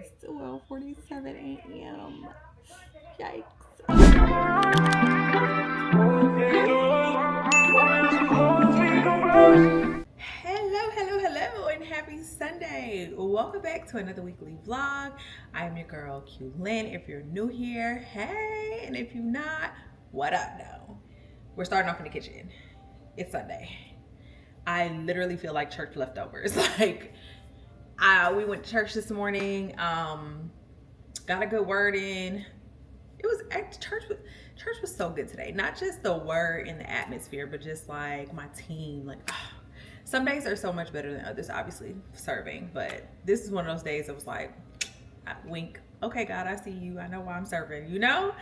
It's 12:47 a.m. Yikes. Hello, and happy Sunday. Welcome back to another weekly vlog. I am your girl, Lynn. If you're new here, hey, and if you're not, what up, though? We're starting off in the kitchen. It's Sunday. I literally feel like church leftovers. We went to church this morning, got a good word in. Church was so good today. Not just the word and the atmosphere, but just like my team. Some days are so much better than others, obviously, serving. But this is one of those days that was like, wink. Okay, God, I see you. I know why I'm serving, you know?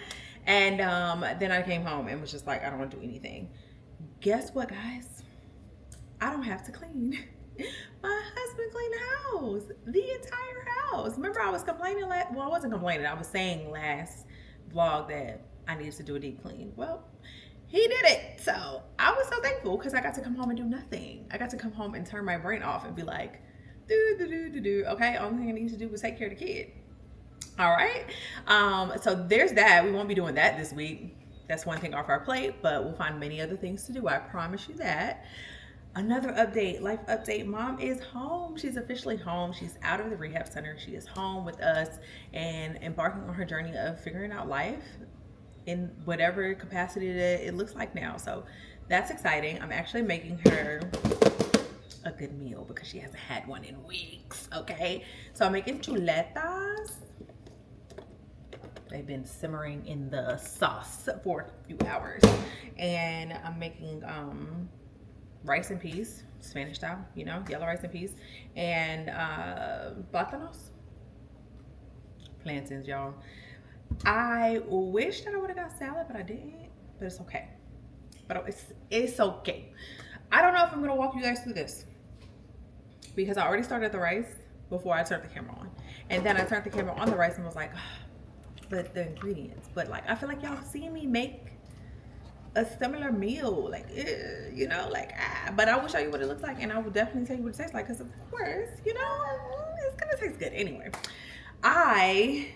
And then I came home and was just like, I don't want to do anything. Guess what, guys? I don't have to clean. My husband cleaned the house, the entire house. Remember, I was complaining I wasn't complaining. I was saying last vlog that I needed to do a deep clean. Well, he did it. So I was so thankful because I got to come home and do nothing. I got to come home and turn my brain off and be like, do. Okay, only thing I need to do was take care of the kid. All right. So there's that. We won't be doing that this week. That's one thing off our plate, but we'll find many other things to do. I promise you that. Another update, life update. Mom is home. She's officially home. She's out of the rehab center. She is home with us and embarking on her journey of figuring out life in whatever capacity that it looks like now. So that's exciting. I'm actually making her a good meal because she hasn't had one in weeks, okay? So I'm making chuletas. They've been simmering in the sauce for a few hours. And I'm making rice and peas, Spanish style, you know, yellow rice and peas, and plátanos, plantains, y'all. I wish that I would have got salad, but I didn't. But it's okay. But it's okay. I don't know if I'm gonna walk you guys through this because I already started the rice before I turned the camera on, and then I turned the camera on the rice and was like, but the ingredients. But like, I feel like y'all seen me make a similar meal, like, you know, like, but I will show you what it looks like, and I will definitely tell you what it tastes like, because of course, you know, it's gonna taste good. Anyway, I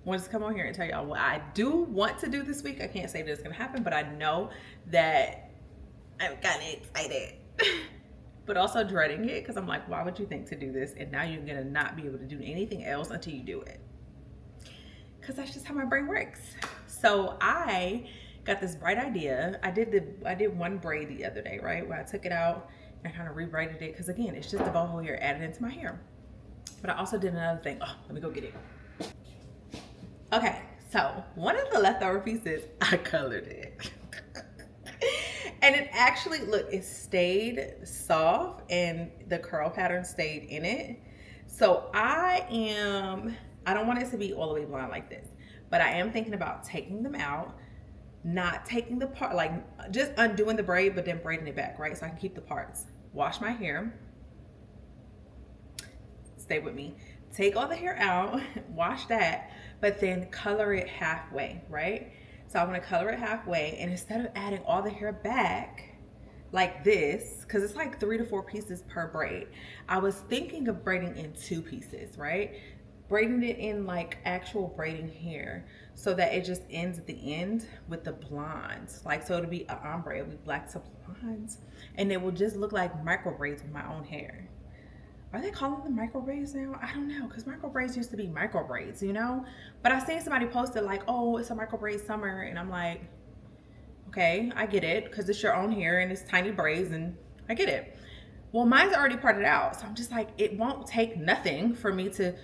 wanted to come on here and tell y'all what I do want to do this week. I can't say that it's gonna happen, but I know that I'm kind of excited but also dreading it, because I'm like, why would you think to do this and now you're gonna not be able to do anything else until you do it? Because that's just how my brain works. So I got this bright idea. I did one braid the other day, right? Where I took it out and kind of re-braided it. Because again, it's just the boho hair added into my hair. But I also did another thing. Oh, let me go get it. Okay, so one of the leftover pieces, I colored it. And it actually, look, it stayed soft and the curl pattern stayed in it. So I don't want it to be all the way blonde like this, but I am thinking about taking them out, not taking the part, like just undoing the braid, but then braiding it back, right? So I can keep the parts. Wash my hair. Stay with me. Take all the hair out, wash that, but then color it halfway, right? So I want to color it halfway, and instead of adding all the hair back like this, because it's like 3 to 4 pieces per braid, I was thinking of braiding in 2 pieces, right? Braiding it in like actual braiding hair so that it just ends at the end with the blondes. Like, so it'll be an ombre, it'll be black to blondes, and it will just look like micro braids with my own hair. Are they calling them micro braids now? I don't know, because micro braids used to be micro braids, you know? But I seen somebody posted like, oh, it's a micro braid summer, and I'm like, okay, I get it, because it's your own hair and it's tiny braids, and I get it. Well, mine's already parted out, so I'm just like, it won't take nothing for me to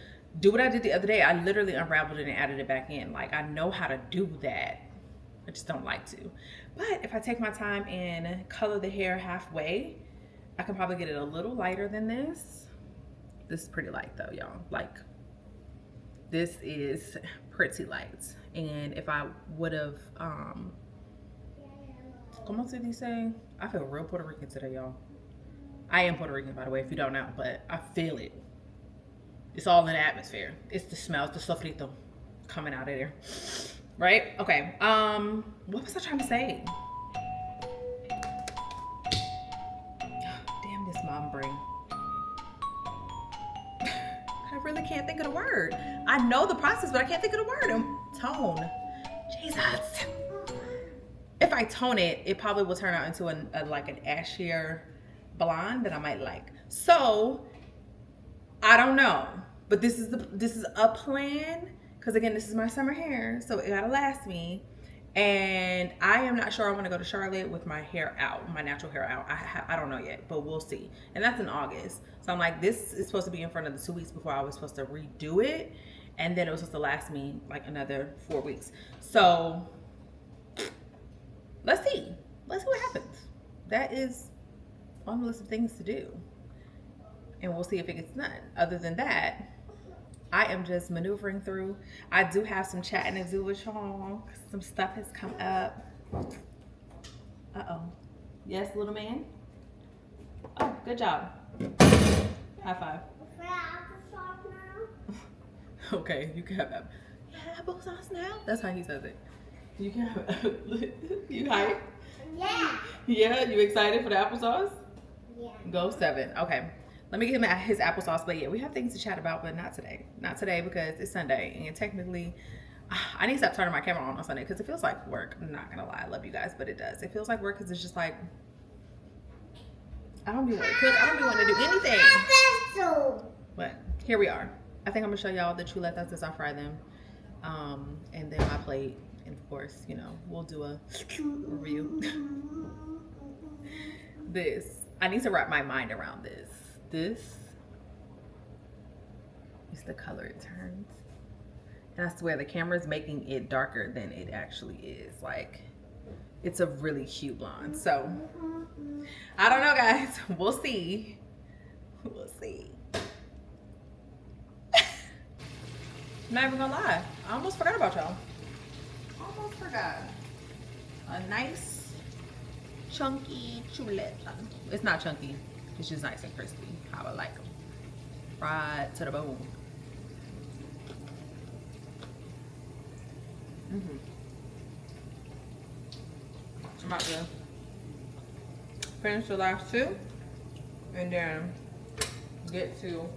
do what I did the other day. I literally unraveled it and added it back in. Like, I know how to do that. I just don't like to. But if I take my time and color the hair halfway, I can probably get it a little lighter than this. This is pretty light though, y'all. Like, this is pretty light. And if I would have, como se dice? I feel real Puerto Rican today, y'all. I am Puerto Rican, by the way, if you don't know, but I feel it. It's all in the atmosphere. It's the smell, it's the sofrito coming out of there. Right? Okay. What was I trying to say? Damn this mom brain. I really can't think of the word. I know the process, but I can't think of the word. Tone. Jesus. If I tone it, it probably will turn out into like an ashier blonde that I might like. So I don't know, but this is a plan, because again, this is my summer hair, so it gotta last me. And I am not sure I want to go to Charlotte with my hair out, my natural hair out. I don't know yet, but we'll see. And that's in August. So I'm like, this is supposed to be in front of the 2 weeks before I was supposed to redo it. And then it was supposed to last me like another 4 weeks. So let's see. Let's see what happens. That is on the list of things to do. And we'll see if it gets done. Other than that, I am just maneuvering through. I do have some chatting to do with y'all. Some stuff has come up. Uh-oh. Yes, little man? Oh, good job. High five. Okay, you can have applesauce now? That's how he says it. You can have you hype? Yeah. Yeah, you excited for the applesauce? Yeah. Go 7. Okay. Let me get him his applesauce. But yeah, we have things to chat about, but not today. Not today because it's Sunday. And technically, I need to stop turning my camera on Sunday because it feels like work. I'm not going to lie. I love you guys, but it does. It feels like work because it's just like, I don't be wanting to cook. I don't be wanting to do anything. But here we are. I think I'm going to show y'all the chuletas as I fry them. And then my plate. And of course, you know, we'll do a review. I need to wrap my mind around this. This is the color it turns. And I swear the camera's making it darker than it actually is. Like, it's a really cute blonde. So, I don't know, guys. We'll see. We'll see. I'm not even gonna lie. I almost forgot about y'all. Almost forgot. A nice, chunky chuleta. It's not chunky. It's just nice and crispy, how I like them. Fried to the bone. I'm about to finish the last 2 and then get to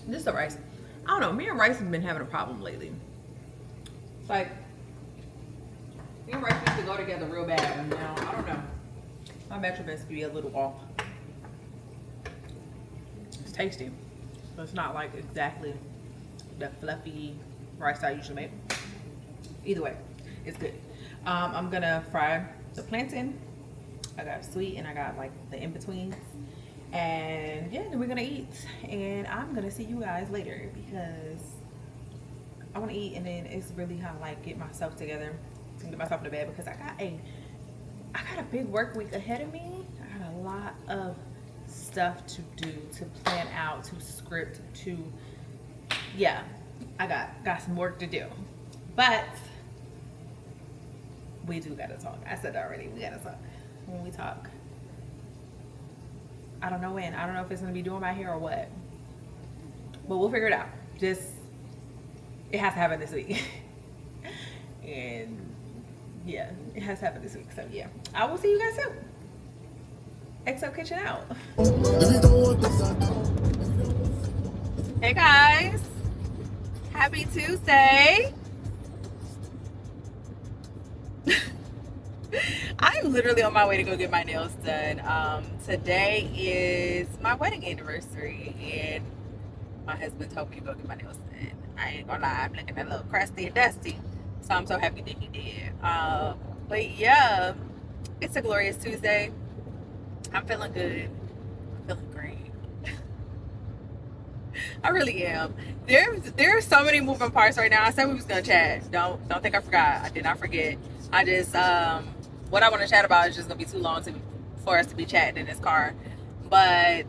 this is the rice. I don't know, me and rice have been having a problem lately. It's like, me and rice used to go together real bad, and now, I don't know. My measurements be a little off. It's tasty, but it's not like exactly the fluffy rice I usually make. Either way, it's good. I'm gonna fry the plantain. I got sweet and I got like the in-betweens. And yeah, then we're gonna eat. And I'm gonna see you guys later because I wanna eat, and then it's really how to like get myself together and get myself to bed because I got a big work week ahead of me. I got a lot of stuff to do, to plan out, to script, to, yeah, I got some work to do. But we do gotta talk. I said already, we gotta talk. When we talk, I don't know when. I don't know if it's gonna be doing my hair or what, but we'll figure it out. Just, it has to happen this week. And yeah, it has to happen this week. So yeah, I will see you guys soon. XO Kitchen out. Hey guys, happy Tuesday. I'm literally on my way to go get my nails done. Today is my wedding anniversary, and my husband told me to go get my nails done. I ain't gonna lie, I'm looking a little crusty and dusty, so I'm so happy that he did. But yeah, it's a glorious Tuesday. I'm feeling good. I'm feeling great. I really am. There's so many moving parts right now. I said we was gonna chat. Don't think I forgot. I did not forget. I just what I want to chat about is just gonna be too long for us to be chatting in this car. But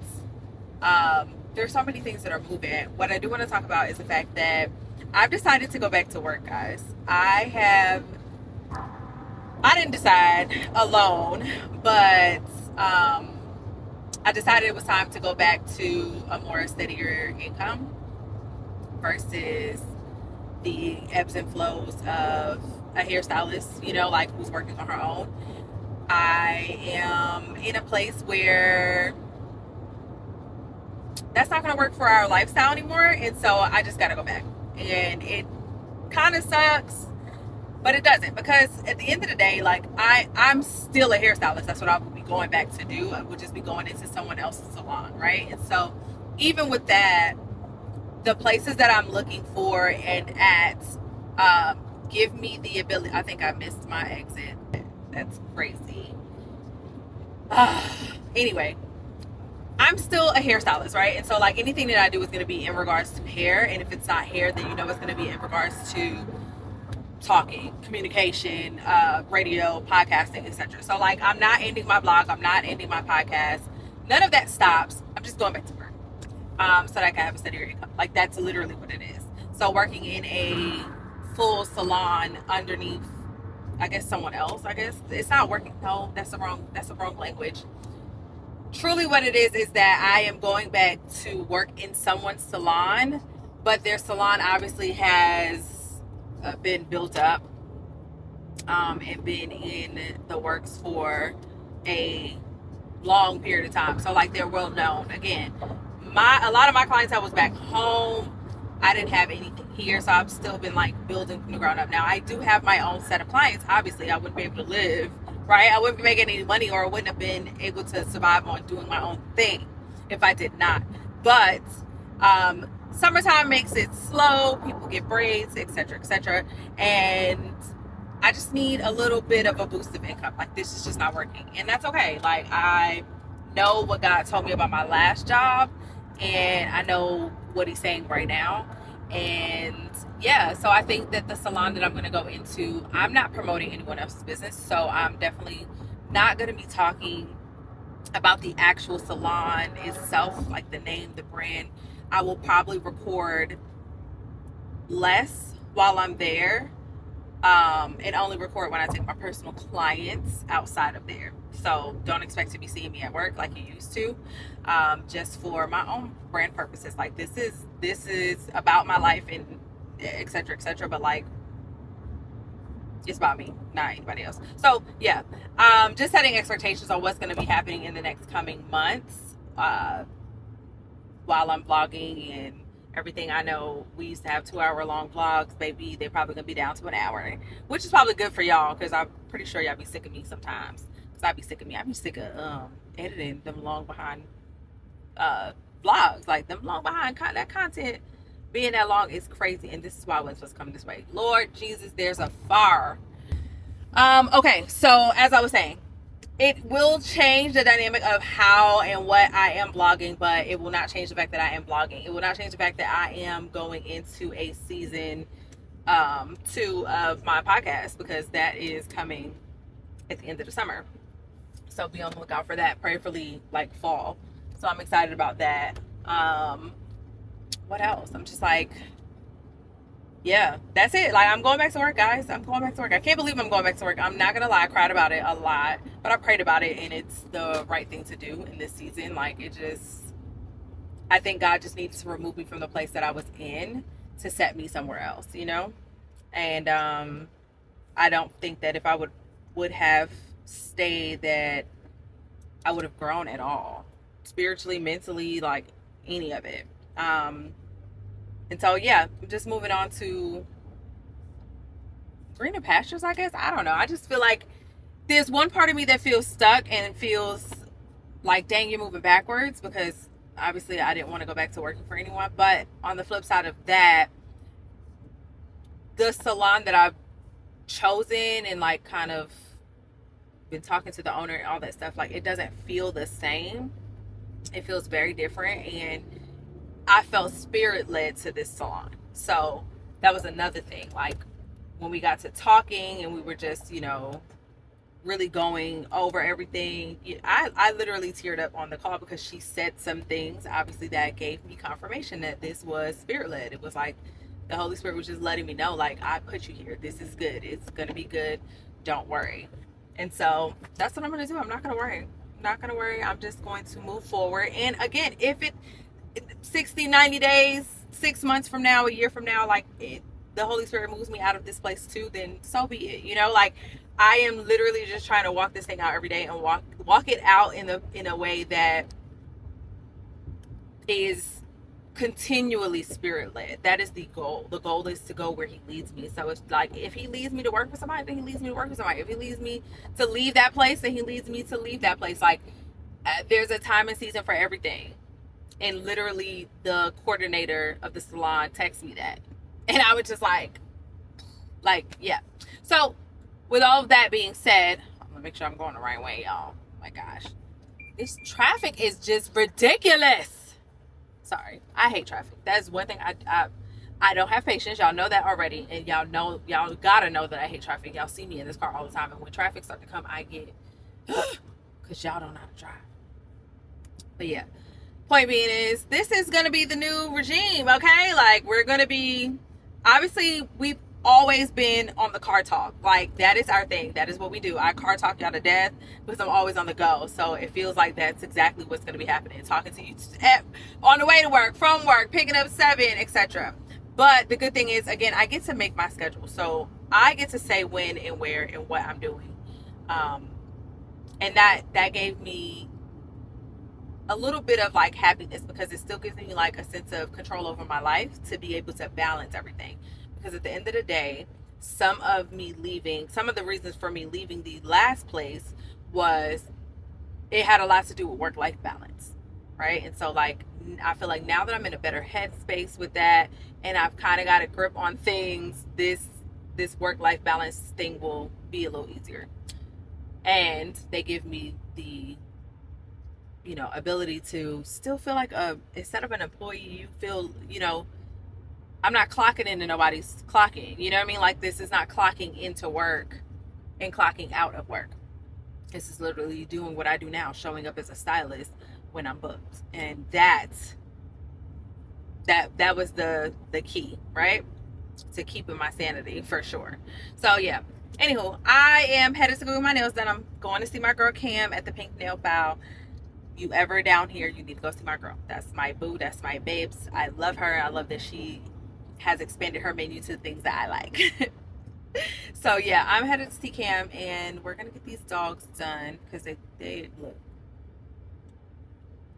there's so many things that are moving. What I do want to talk about is the fact that I've decided to go back to work, guys. I didn't decide alone, but I decided it was time to go back to a more steadier income versus the ebbs and flows of a hairstylist, you know, like who's working on her own. I am in a place where that's not going to work for our lifestyle anymore. And so I just got to go back. And it kind of sucks, but it doesn't, because at the end of the day, like I'm still a hairstylist. That's what I would be going back to do. I would just be going into someone else's salon, right? And so even with that, the places that I'm looking for and at give me the ability. I think I missed my exit. That's crazy. Anyway, I'm still a hairstylist, right? And so like anything that I do is going to be in regards to hair, and if it's not hair, then you know it's going to be in regards to talking, communication, radio, podcasting, etc. So like I'm not ending my blog, I'm not ending my podcast. None of that stops. I'm just going back to work, so that I can have a steadier income. Like that's literally what it is. So working in a full salon underneath, I guess, someone else. I guess it's not working. No, that's the wrong language. Truly what it is that I am going back to work in someone's salon, but their salon obviously has been built up and been in the works for a long period of time. So like they're well known. Again, a lot of my clientele was back home. I didn't have anything here, so I've still been like building from the ground up. Now I do have my own set of clients. Obviously I wouldn't be able to live, right? I wouldn't be making any money, or I wouldn't have been able to survive on doing my own thing if I did not. But summertime makes it slow, people get braids, etc., and I just need a little bit of a boost of income. Like this is just not working, and that's okay. Like I know what God told me about my last job, and I know what he's saying right now. And yeah, so I think that the salon that I'm going to go into, I'm not promoting anyone else's business, so I'm definitely not going to be talking about the actual salon itself, like the name, the brand. I will probably record less while I'm there, and only record when I take my personal clients outside of there. So don't expect to be seeing me at work like you used to, just for my own brand purposes. Like this is about my life and etc., but like it's about me, not anybody else. So yeah, just setting expectations on what's going to be happening in the next coming months while I'm vlogging and everything. I know we used to have 2-hour long vlogs, baby. They're probably gonna be down to an hour, which is probably good for y'all, because I'm pretty sure y'all be sick of me sometimes. Because I'd be sick of me. I'd be sick of editing them long behind vlogs. Like them long behind that content being that long is crazy. And this is why it's supposed to come this way. Lord Jesus, there's a fire. Okay, so as I was saying, it will change the dynamic of how and what I am vlogging, but it will not change the fact that I am vlogging. It will not change the fact that I am going into a season 2 of my podcast, because that is coming at the end of the summer. So be on the lookout for that, prayerfully like fall. So I'm excited about that. What else? I'm just like, yeah, that's it. Like I'm going back to work, guys. I'm going back to work. I can't believe I'm going back to work. I'm not gonna lie, I cried about it a lot, but I prayed about it, and it's the right thing to do in this season. Like I think God just needs to remove me from the place that I was in to set me somewhere else, you know? And I don't think that if I would have stayed, that I would have grown at all, spiritually, mentally, like any of it. And so yeah, I'm just moving on to greener pastures, I guess. I don't know. I just feel like there's one part of me that feels stuck and feels like, dang, you're moving backwards, because obviously I didn't want to go back to working for anyone. But on the flip side of that, the salon that I've chosen and like kind of been talking to the owner and all that stuff, like it doesn't feel the same. It feels very different, and I felt spirit led to this salon. So that was another thing. Like when we got to talking and we were just, really going over everything, I literally teared up on the call, because she said some things, obviously, that gave me confirmation that this was spirit led. It was like the Holy Spirit was just letting me know, like, I put you here. This is good. It's going to be good. Don't worry. And so that's what I'm going to do. I'm not going to worry. I'm just going to move forward. And again, if 60, 90 days, 6 months from now, a year from now, like the Holy Spirit moves me out of this place too, then so be it. You know, like I am literally just trying to walk this thing out every day and walk it out in a way that is continually spirit led. That is the goal. The goal is to go where he leads me. So it's like, if he leads me to work for somebody, then he leads me to work for somebody. If he leads me to leave that place, then he leads me to leave that place. Like there's a time and season for everything. And literally the coordinator of the salon texted me that, and I was just like yeah. So with all of that being said, I'm gonna make sure I'm going the right way, y'all. Oh my gosh, this traffic is just ridiculous. Sorry, I hate traffic. That's one thing I don't have patience. Y'all know that already, and y'all gotta know that I hate traffic. Y'all see me in this car all the time, and when traffic starts to come, I get because y'all don't know how to drive. But yeah, point being is this is gonna be the new regime, okay? Like we're gonna be, obviously we've always been on the car talk. Like that is our thing. That is what we do. I car talk y'all to death because I'm always on the go. So it feels like that's exactly what's going to be happening. Talking to you on the way to work, from work, picking up 7, etc. But the good thing is, again, I get to make my schedule. So I get to say when and where and what I'm doing. And that gave me a little bit of like happiness because it still gives me like a sense of control over my life to be able to balance everything. Because at the end of the day, some of the reasons for me leaving the last place was it had a lot to do with work-life balance, right? And so like I feel like now that I'm in a better headspace with that and I've kind of got a grip on things, this work-life balance thing will be a little easier. And they give me the ability to still feel like instead of an employee, you feel, I'm not clocking into nobody's clocking. You know what I mean? Like this is not clocking into work and clocking out of work. This is literally doing what I do now, showing up as a stylist when I'm booked. And that was the key, right? To keeping my sanity for sure. So yeah. Anywho, I am headed to go get my nails done. I'm going to see my girl Cam at the Pink Nail File. You ever down here, you need to go see my girl. That's my boo. That's my babes. I love her. I love that she has expanded her menu to things that I like. So yeah, I'm headed to see Cam and we're gonna get these dogs done because they look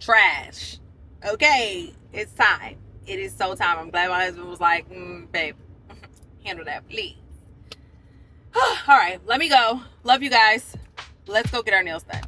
trash. Okay, it's time. It is so time. I'm glad my husband was like, babe, handle that, please. All right, let me go. Love you guys. Let's go get our nails done.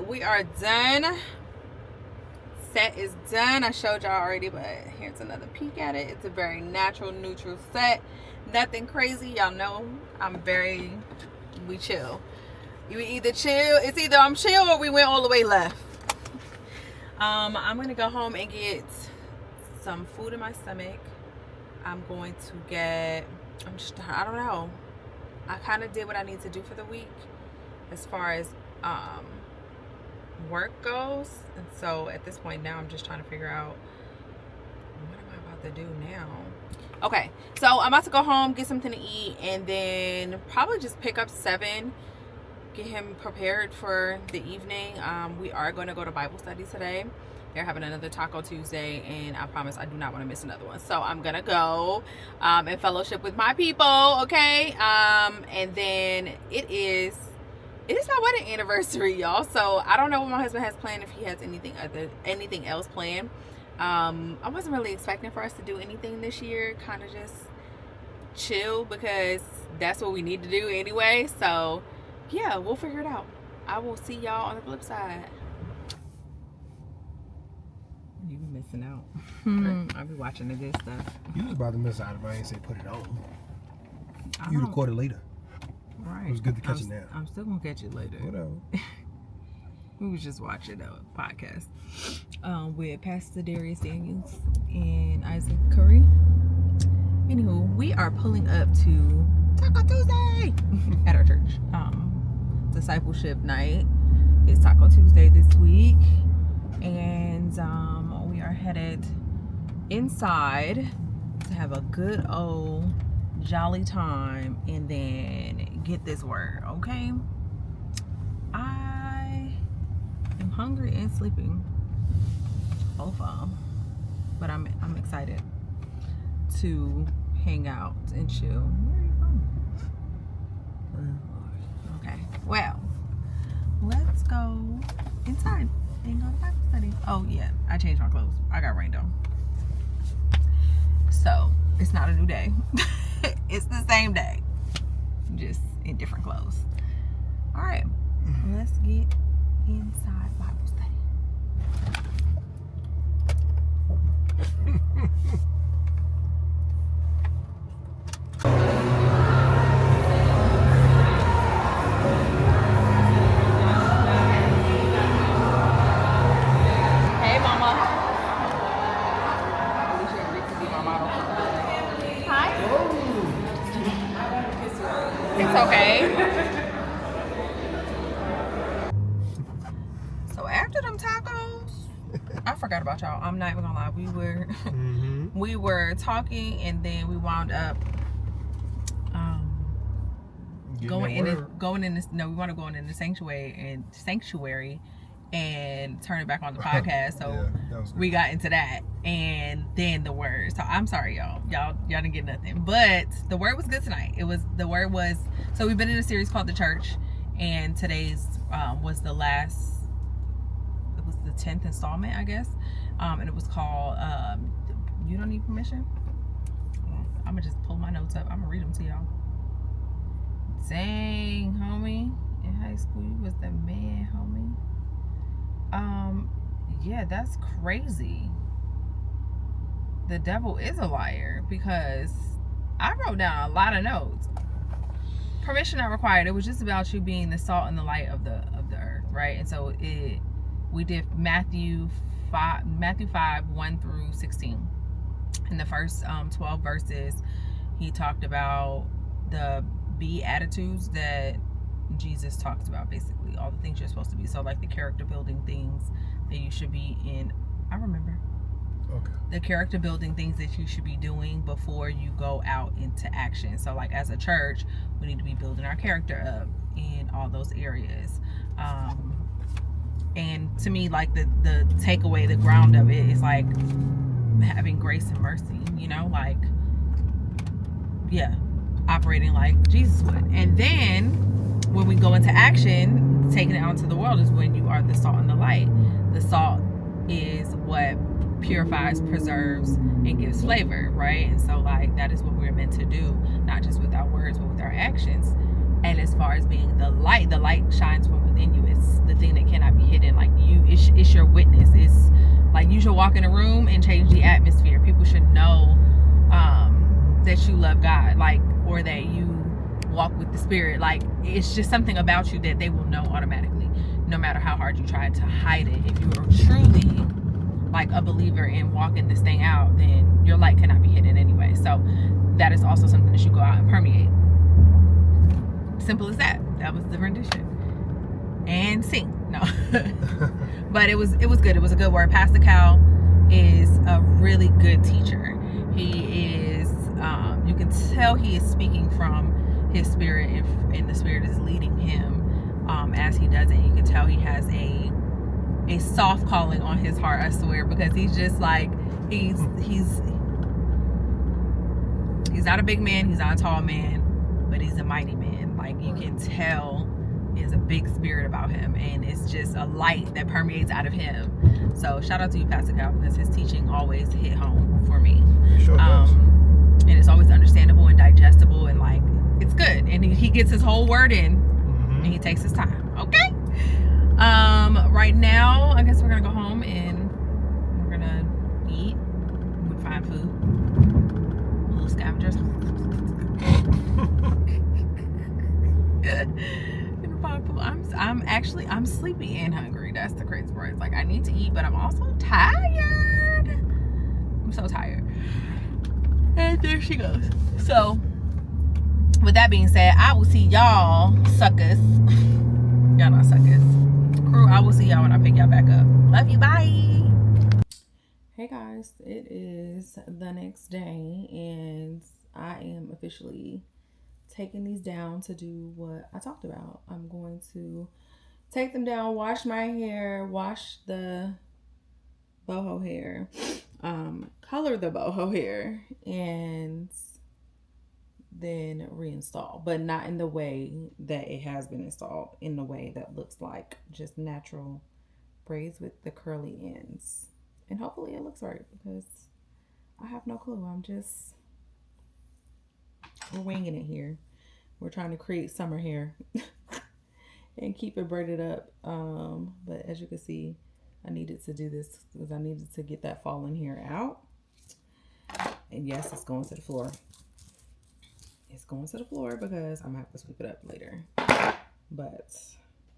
We are done. Set is done. I showed y'all already, but here's another peek at it. It's a very natural, neutral set. Nothing crazy. Y'all know we chill. You either chill, it's either I'm chill or we went all the way left. I'm gonna go home and get some food in my stomach. I'm going to get, I don't know. I kind of did what I need to do for the week as far as work goes, and so at this point now I'm just trying to figure out what am I about to do now. Okay, so I'm about to go home, get something to eat, and then probably just pick up 7, get him prepared for the evening. We are going to go to Bible study today. They're having another Taco Tuesday, and I promise I do not want to miss another one. So I'm gonna go and fellowship with my people, okay? And then it is my wedding anniversary, y'all. So I don't know what my husband has planned, if he has anything else planned. I wasn't really expecting for us to do anything this year. Kind of just chill because that's what we need to do anyway. So yeah, we'll figure it out. I will see y'all on the flip side. You be missing out. I'll be watching the good stuff. You was about to miss out if I ain't say put it on. You record it later. Right. It was good to catch it now. I'm still gonna catch it later. Whatever. We was just watching a podcast with Pastor Darius Daniels and Isaac Curry. Anywho, we are pulling up to Taco Tuesday at our church. Discipleship night is Taco Tuesday this week, and we are headed inside to have a good old jolly time and then get this word. Okay, I am hungry and sleeping, both of them, but I'm excited to hang out and chill. Where are you from? Okay, well, let's go inside and go to Bible study. Oh yeah, I changed my clothes. I got rained on. So it's not a new day. It's the same day, just in different clothes. All right, let's get inside Bible study. Hey, Mama. Hi. It's okay. So after them tacos, I forgot about y'all. I'm not even gonna lie. We were talking, and then we wound up going in this. No, we want to go in the sanctuary and turn it back on the podcast. So we got into that, and then the word. So I'm sorry, y'all didn't get nothing, but the word was good tonight. So we've been in a series called The Church, and today's was the last. It was the 10th installment, I guess, and it was called You Don't Need Permission. I'm gonna just pull my notes up. I'm gonna read them to y'all. Dang, homie, in high school you was the man, homie. Yeah, that's crazy. The devil is a liar, because I wrote down a lot of notes. Permission not required. It was just about you being the salt and the light of the earth, right? And so we did Matthew 5 1 through 16. In the first 12 verses, he talked about the Beatitudes that Jesus talks about, basically all the things you're supposed to be. So like the character building things that you should be in. I remember. Okay. The character building things that you should be doing before you go out into action. So like as a church, we need to be building our character up in all those areas. And to me, like the takeaway, the ground of it is like having grace and mercy, like, yeah, operating like Jesus would. And then when we go into action, taking it out into the world is when you are the salt and the light. The salt is what purifies, preserves, and gives flavor, right? And so like that is what we're meant to do, not just with our words, but with our actions. And as far as being the light shines from within you. It's the thing that cannot be hidden. Like it's your witness. It's like you should walk in a room and change the atmosphere. People should know that you love God, like, or that you walk with the Spirit. Like it's just something about you that they will know automatically, no matter how hard you try to hide it. If you are truly like a believer and walking this thing out, then your light cannot be hidden anyway. So that is also something that you go out and permeate. Simple as that. That was the rendition. And sing. No. But it was good. It was a good word. Pastor Cal is a really good teacher. He is you can tell he is speaking from his spirit, and the Spirit is leading him as he does it. You can tell he has a soft calling on his heart, I swear, because he's just like he's not a big man, he's not a tall man, but he's a mighty man. Like you can tell there's a big spirit about him, and it's just a light that permeates out of him. So shout out to you, Pastor Cal, because his teaching always hit home for me. Sure does. and it's always understandable and digestible, and like it's good. And he gets his whole word in, and he takes his time. Okay. Right now, I guess we're gonna go home and we're gonna eat. We find food. Little scavengers. I'm sleepy and hungry. That's the crazy part. It's like I need to eat, but I'm also tired. I'm so tired. And there she goes. So, with that being said, I will see y'all suckers. Y'all not suckers. Crew, I will see y'all when I pick y'all back up. Love you. Bye. Hey guys, it is the next day, and I am officially taking these down to do what I talked about. I'm going to take them down, wash my hair, wash the boho hair, color the boho hair, and then reinstall, but not in the way that it has been installed, in the way that looks like just natural braids with the curly ends. And hopefully it looks right, because I have no clue. We're winging it here. We're trying to create summer hair and keep it braided up. But as you can see, I needed to do this because I needed to get that fallen hair out. And yes, it's going to the floor. It's going to the floor because I'm gonna have to sweep it up later. But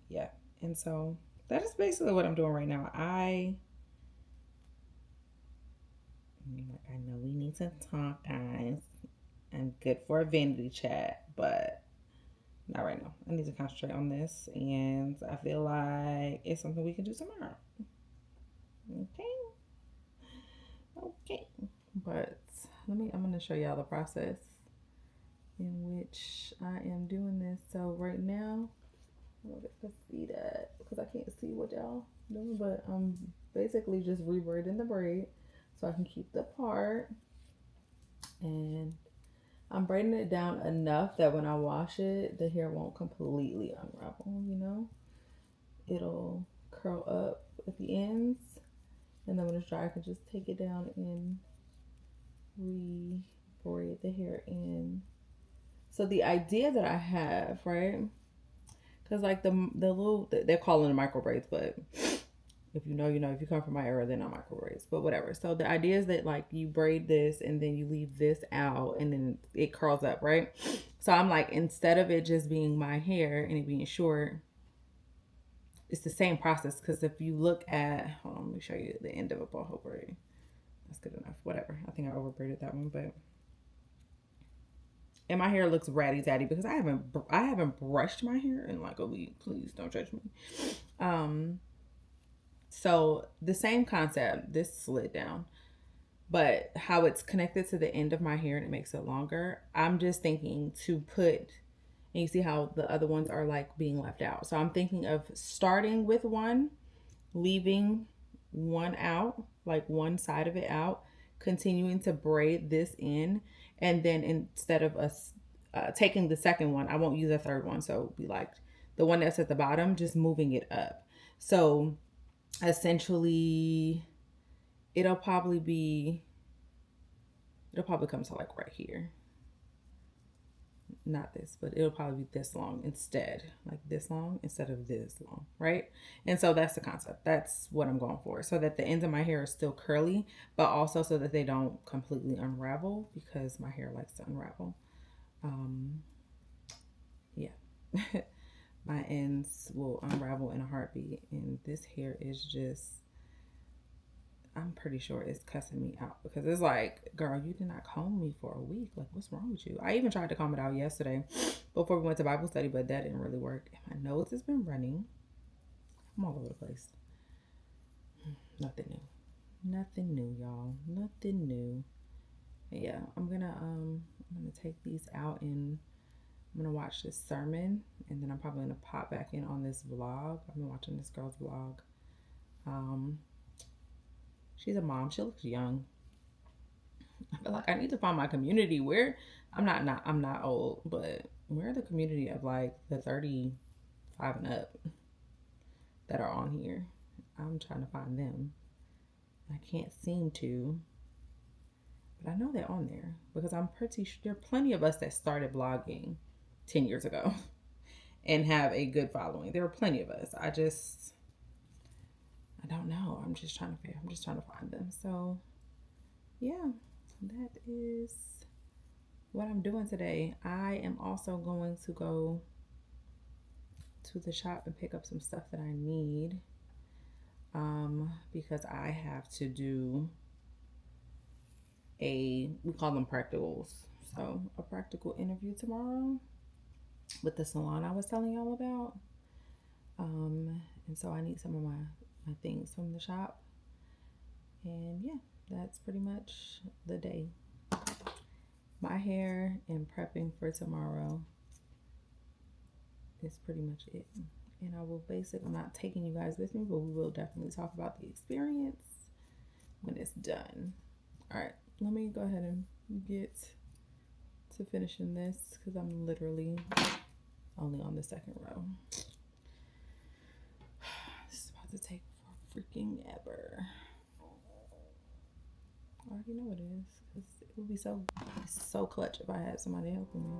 yeah, and so that is basically what I'm doing right now. I know we need to talk, guys. I'm good for a vanity chat, but not right now. I need to concentrate on this, and I feel like it's something we can do tomorrow. Okay. But I'm gonna show y'all the process in which I am doing this. So right now, I don't know if you can see that because I can't see what y'all doing, but I'm basically just rebraiding the braid so I can keep the part, and I'm braiding it down enough that when I wash it, the hair won't completely unravel, you know? It'll curl up at the ends, and then when it's dry, I can just take it down and re-braid the hair in. So the idea that I have, right? Because like the little, they're calling them micro braids, but if you know, you know. If you come from my era, they're not micro braids, but whatever. So the idea is that like you braid this and then you leave this out and then it curls up, right? So I'm like, instead of it just being my hair and it being short, it's the same process. Because if you look at, hold on, let me show you the end of a boho braid. That's good enough. Whatever. I think I over braided that one, but. And my hair looks ratty tatty because I haven't brushed my hair in like a week. Please don't judge me. So the same concept, this slid down, but how it's connected to the end of my hair and it makes it longer. I'm just thinking to put, and you see how the other ones are like being left out. So I'm thinking of starting with one, leaving one out, like one side of it out, continuing to braid this in, and then instead of us taking the second one, I won't use a third one. So it'll be like the one that's at the bottom, just moving it up. So essentially it'll probably come to like right here. Not this, but it'll probably be this long instead, like this long instead of this long, right? And so that's the concept. That's what I'm going for, so that the ends of my hair are still curly, but also so that they don't completely unravel, because my hair likes to unravel. Yeah. My ends will unravel in a heartbeat, and this hair is just, I'm pretty sure it's cussing me out, because it's like, girl, you did not comb me for a week. Like, what's wrong with you? I even tried to comb it out yesterday before we went to Bible study, but that didn't really work. And my nose has been running. I'm all over the place. Nothing new, y'all. Nothing new. But yeah, I'm gonna take these out, and I'm gonna watch this sermon, and then I'm probably gonna pop back in on this vlog. I've been watching this girl's vlog. She's a mom. She looks young. I feel like I need to find my community where I'm not old, but where are the community of like the 35 and up that are on here? I'm trying to find them. I can't seem to. But I know they're on there because I'm pretty sure there are plenty of us that started blogging 10 years ago and have a good following. There are plenty of us. I don't know. I'm just trying to find them. So yeah, that is what I'm doing today. I am also going to go to the shop and pick up some stuff that I need. Because I have to do we call them practicals. So a practical interview tomorrow with the salon I was telling y'all about. And so I need some of my things from the shop. And yeah, that's pretty much the day. My hair and prepping for tomorrow is pretty much it. And I'm not taking you guys with me, but we will definitely talk about the experience when it's done. All right, let me go ahead and get to finishing this because I'm literally only on the second row. This is about to take freaking ever. I already know what it is because it would be so clutch if I had somebody helping me.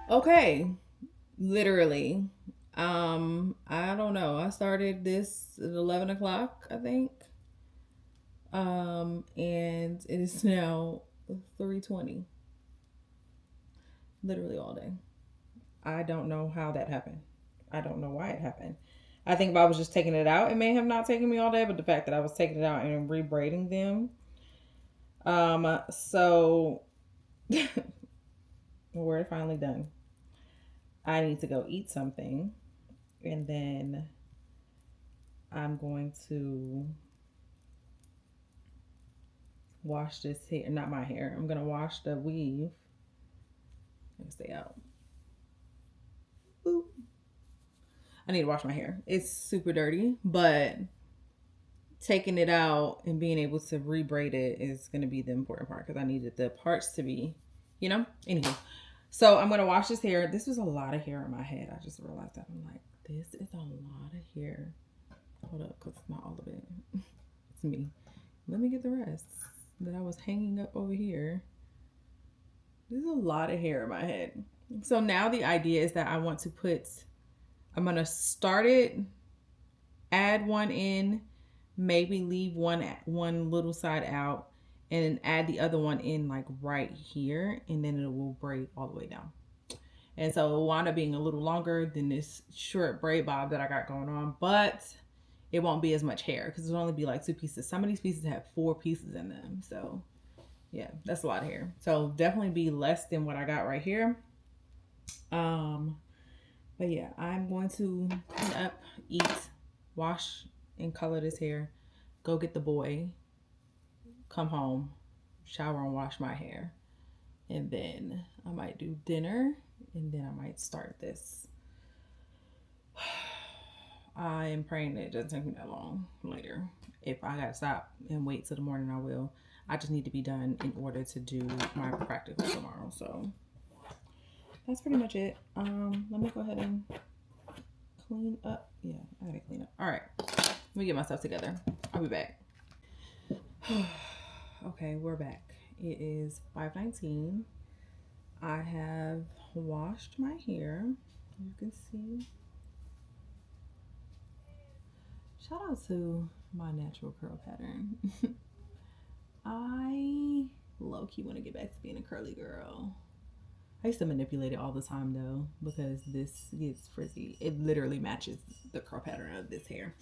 Okay, literally. I don't know. I started this at 11 o'clock, I think. And it is now 3:20. Literally all day. I don't know how that happened. I don't know why it happened. I think if I was just taking it out, it may have not taken me all day, but the fact that I was taking it out and rebraiding them. So we're finally done. I need to go eat something, and then I'm going to wash this hair. Not my hair. I'm gonna wash the weave. Let me stay out. Boop. I need to wash my hair. It's super dirty, but taking it out and being able to rebraid it is going to be the important part because I needed the parts to be, anywho. So I'm going to wash this hair. This was a lot of hair in my head. I just realized that. I'm like, this is a lot of hair. Hold up, because it's not all of it. It's me. Let me get the rest that I was hanging up over here. There's a lot of hair in my head. So now the idea is that I'm going to start it, add one in, maybe leave one little side out, and then add the other one in like right here, and then it will braid all the way down. And so it will wind up being a little longer than this short braid bob that I got going on, but it won't be as much hair because it'll only be like 2 pieces. Some of these pieces have 4 pieces in them. So yeah, that's a lot of hair. So definitely be less than what I got right here. But yeah, I'm going to clean up, eat, wash and color this hair, go get the boy, come home, shower and wash my hair. And then I might do dinner, and then I might start this. I am praying that it doesn't take me that long later. If I gotta stop and wait till the morning, I will. I just need to be done in order to do my practical tomorrow. So that's pretty much it. Let me go ahead and clean up. Yeah, I gotta clean up. All right, let me get myself together. I'll be back. Okay, we're back. It is 5:19. I have washed my hair. You can see. Shout out to my natural curl pattern. I low-key want to get back to being a curly girl. I used to manipulate it all the time though, because this gets frizzy. It literally matches the curl pattern of this hair.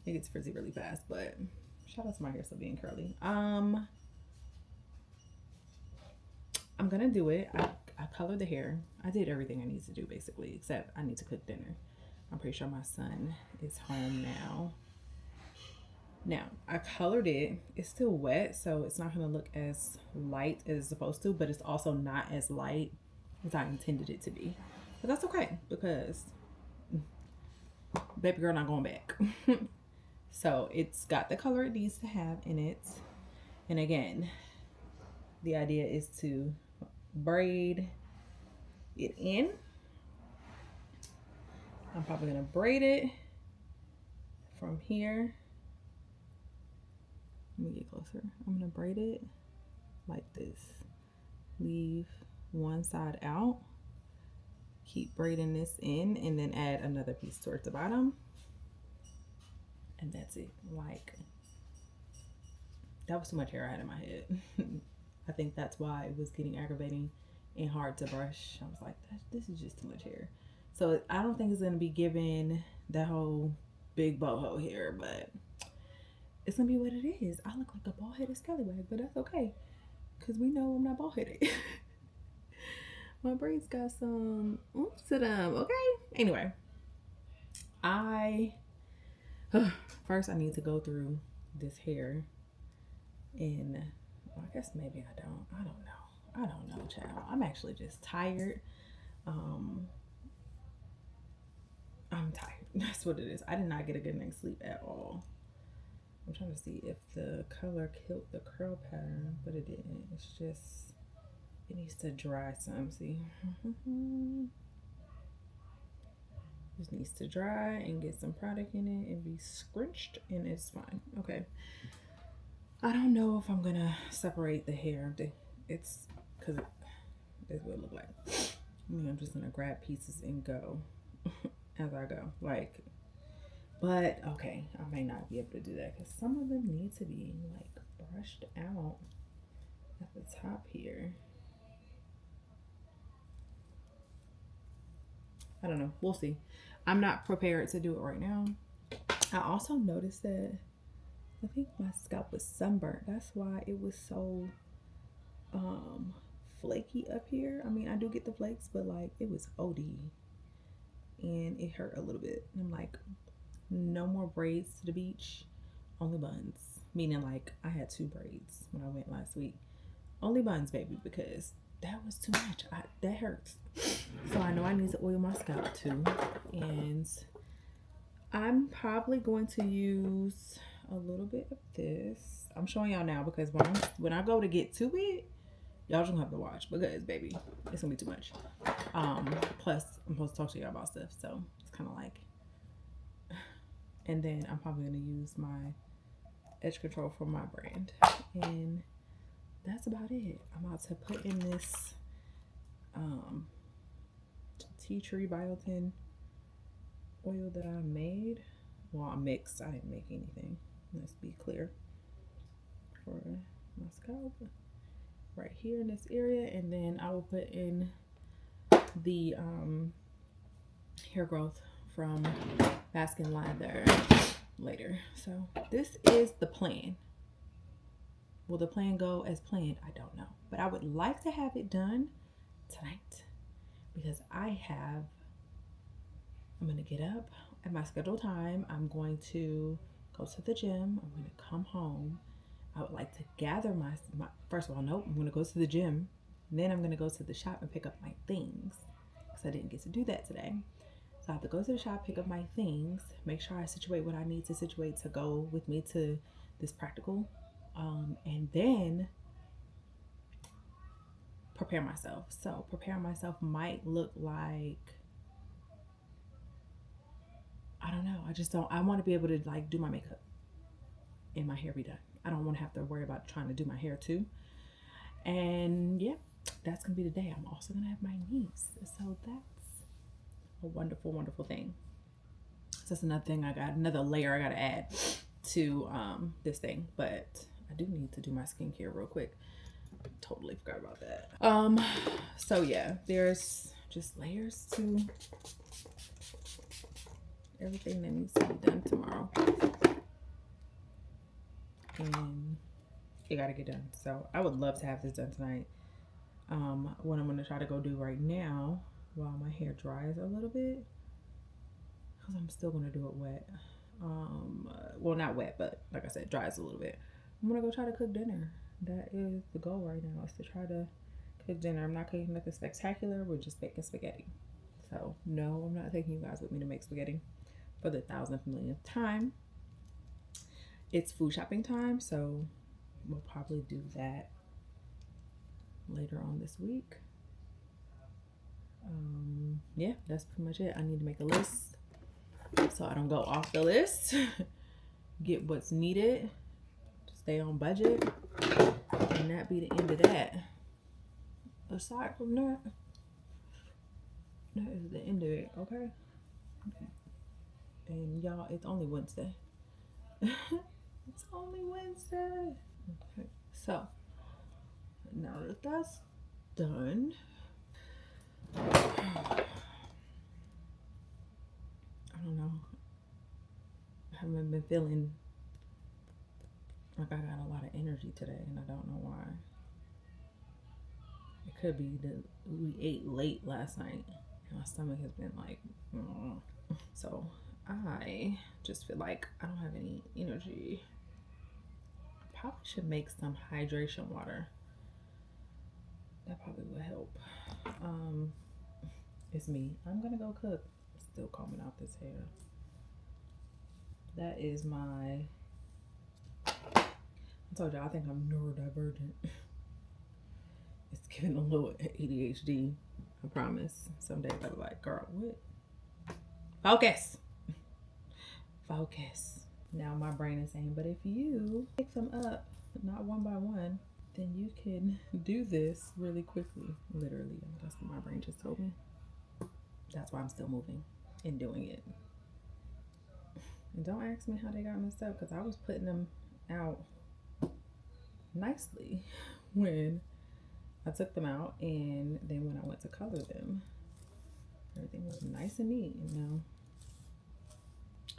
It gets frizzy really fast, but shout out to my hair still being curly. I'm gonna do it. I colored the hair. I did everything I need to do basically, except I need to cook dinner. I'm pretty sure my son is home now. Now, I colored it. It's still wet, so it's not going to look as light as it's supposed to, but it's also not as light as I intended it to be. But that's okay, because baby girl not going back. So it's got the color it needs to have in it. And again, the idea is to braid it in. I'm probably going to braid it from here. Let me get closer. I'm gonna braid it like this. Leave one side out. Keep braiding this in and then add another piece towards the bottom. And that's it. Like, that was too much hair I had in my head. I think that's why it was getting aggravating and hard to brush. I was like, this is just too much hair. So I don't think it's gonna be giving that whole big boho hair, but it's gonna be what it is. I look like a bald-headed scallywag, but that's okay, because we know I'm not bald-headed. My braids got some oomph to them, okay? Anyway, first I need to go through this hair, and well, I guess maybe I don't know, child. I'm actually just tired. I'm tired. That's what it is. I did not get a good night's sleep at all. I'm trying to see if the color killed the curl pattern, but it didn't. It's just, it needs to dry some, see? Just needs to dry and get some product in it and be scrunched, and it's fine. Okay. I don't know if I'm gonna separate the hair. It's, because this is what it look like. I mean, I'm just gonna grab pieces and go as I go. Like, but okay, I may not be able to do that because some of them need to be like brushed out at the top here. I don't know. We'll see. I'm not prepared to do it right now. I also noticed that I think my scalp was sunburnt. That's why it was so flaky up here. I mean, I do get the flakes, but like it was OD and it hurt a little bit. And I'm like, no more braids to the beach, only buns. Meaning like I had 2 braids when I went last week. Only buns, baby, because that was too much. That hurts. So I know I need to oil my scalp too. And I'm probably going to use a little bit of this. I'm showing y'all now because when I go to get to it, y'all just gonna have to watch because baby, it's gonna be too much. Plus I'm supposed to talk to y'all about stuff, so it's kind of like. And then I'm probably gonna use my edge control from my brand, and that's about it. I'm about to put in this tea tree biotin oil that I made. Well, I mixed. I didn't make anything. Let's be clear. For my scalp, right here in this area, and then I will put in the hair growth from Baskin Lather later. So this is the plan. Will the plan go as planned? I don't know, but I would like to have it done tonight because I'm gonna get up at my scheduled time. I'm going to go to the gym. I'm gonna come home. I would like to gather my first of all, nope, I'm gonna go to the gym. Then I'm gonna go to the shop and pick up my things because I didn't get to do that today. So I have to go to the shop, pick up my things, make sure I situate what I need to situate to go with me to this practical, and then prepare myself. So prepare myself might look like, I don't know. I want to be able to like do my makeup and my hair be done. I don't want to have to worry about trying to do my hair too. And yeah, that's going to be the day. I'm also going to have my niece. So that's a wonderful, wonderful thing. So that's another thing another layer I got to add to this thing. But I do need to do my skincare real quick. Totally forgot about that. So yeah, there's just layers to everything that needs to be done tomorrow. And it gotta get done. So I would love to have this done tonight. What I'm gonna try to go do right now while my hair dries a little bit, because I'm still gonna do it wet. Well, not wet, but like I said, dries a little bit. I'm gonna go try to cook dinner. That is the goal right now, is to try to cook dinner. I'm not cooking nothing spectacular. We're just making spaghetti. So no, I'm not taking you guys with me to make spaghetti for the 1000th millionth time. It's food shopping time, so we'll probably do that later on this week. Yeah, that's pretty much it. I need to make a list so I don't go off the list. Get what's needed to stay on budget, and that be the end of that. Aside from that, that is the end of it. Okay. And y'all, it's only Wednesday. It's only Wednesday. Okay. So now that that's done, I don't know. I haven't been feeling like I got a lot of energy today, and I don't know why. It could be that we ate late last night. My stomach has been like, so I just feel like I don't have any energy. I probably should make some hydration water. That probably would help. It's me. I'm gonna go cook. Still combing out this hair. That is my, I told you, I think I'm neurodivergent. It's giving a little ADHD. I promise. Some days I'll be like, girl, what? Focus. Focus. Now my brain is saying, but if you pick them up, not one by one, then you can do this really quickly. Literally. That's what my brain just told me. That's why I'm still moving and doing it. And don't ask me how they got messed up, because I was putting them out nicely when I took them out, and then when I went to color them, everything was nice and neat. And now,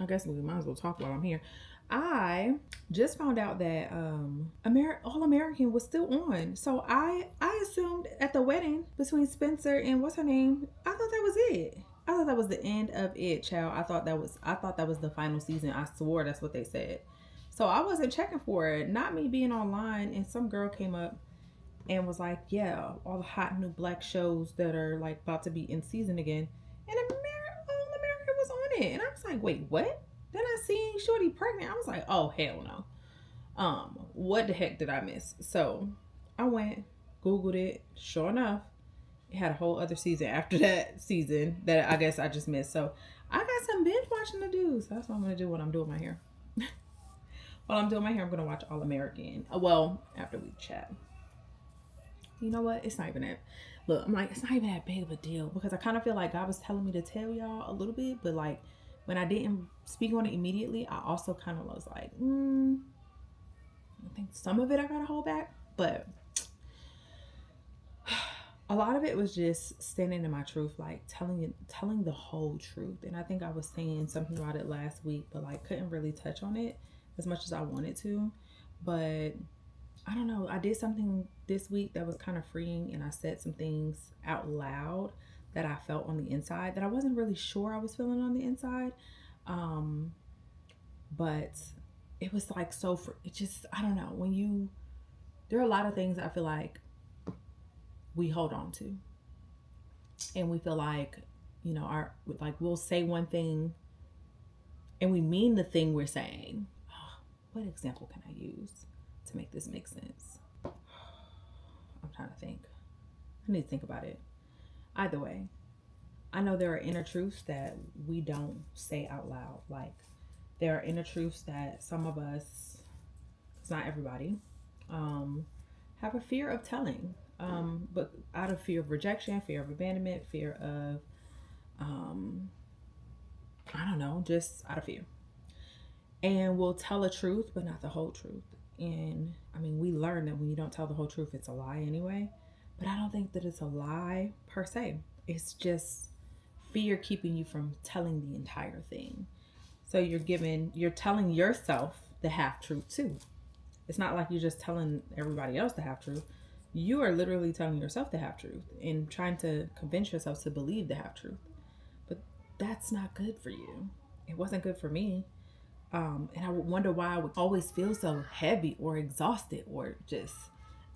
I guess we might as well talk while I'm here. I just found out that All American was still on. So I assumed at the wedding between Spencer and what's her name, I thought that was it. I thought that was the end of it, child. I thought that was the final season. I swore that's what they said. So I wasn't checking for it. Not me being online, and some girl came up and was like, yeah, all the hot new black shows that are like about to be in season again. And All American was on it. And I was like, wait, what? Then I seen Shorty pregnant. I was like, oh, hell no. What the heck did I miss? So I went, Googled it. Sure enough, it had a whole other season after that season that I guess I just missed. So I got some binge watching to do. So that's what I'm going to do when I'm doing my hair. While I'm doing my hair, I'm going to watch All American. Well, after we chat. You know what? It's not even that. Look, I'm like, it's not even that big of a deal, because I kind of feel like God was telling me to tell y'all a little bit, but like when I didn't speak on it immediately, I also kind of was like, I think some of it I gotta hold back, but a lot of it was just standing in my truth, like telling the whole truth. And I think I was saying something about it last week, but like couldn't really touch on it as much as I wanted to. But I don't know, I did something this week that was kind of freeing, and I said some things out loud that I felt on the inside that I wasn't really sure I was feeling on the inside. But it was like, it just, I don't know, there are a lot of things I feel like we hold on to, and we feel like, we'll say one thing and we mean the thing we're saying. What example can I use to make this make sense? I'm trying to think. I need to think about it. Either way, I know there are inner truths that we don't say out loud. Like, there are inner truths that some of us, it's not everybody, have a fear of telling. But out of fear of rejection, fear of abandonment, fear of, I don't know, just out of fear. And we'll tell a truth, but not the whole truth. And I mean, we learn that when you don't tell the whole truth, it's a lie anyway. But I don't think that it's a lie per se. It's just fear keeping you from telling the entire thing. So you're telling yourself the half truth too. It's not like you're just telling everybody else the half truth. You are literally telling yourself the half truth and trying to convince yourself to believe the half truth. But that's not good for you. It wasn't good for me. And I would wonder why I would always feel so heavy or exhausted or just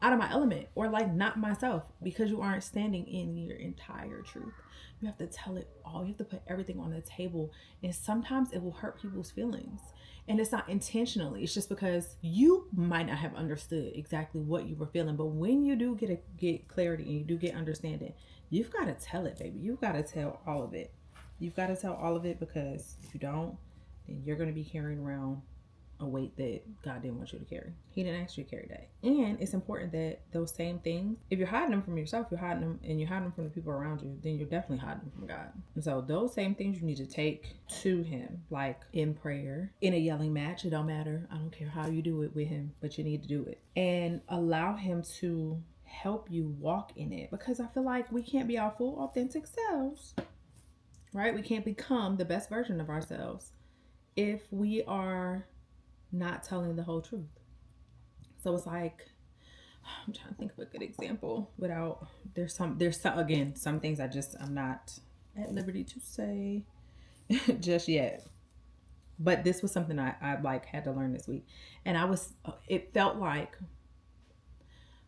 out of my element or like not myself because you aren't standing in your entire truth. You have to tell it all. You have to put everything on the table. And sometimes it will hurt people's feelings. And it's not intentionally. It's just because you might not have understood exactly what you were feeling. But when you do get clarity and you do get understanding, you've got to tell it, baby. You've got to tell all of it. You've got to tell all of it because if you don't, then you're going to be carrying around a weight that God didn't want you to carry. He didn't ask you to carry that. And it's important that those same things, if you're hiding them from yourself, you're hiding them and you're hiding them from the people around you, then you're definitely hiding them from God. And so those same things you need to take to him, like in prayer, in a yelling match. It don't matter. I don't care how you do it with him, but you need to do it. And allow him to help you walk in it. Because I feel like we can't be our full authentic selves, right? We can't become the best version of ourselves if we are not telling the whole truth. So it's like, I'm trying to think of a good example without there's some again some things I'm not at liberty to say just yet. But this was something I like had to learn this week. And it felt like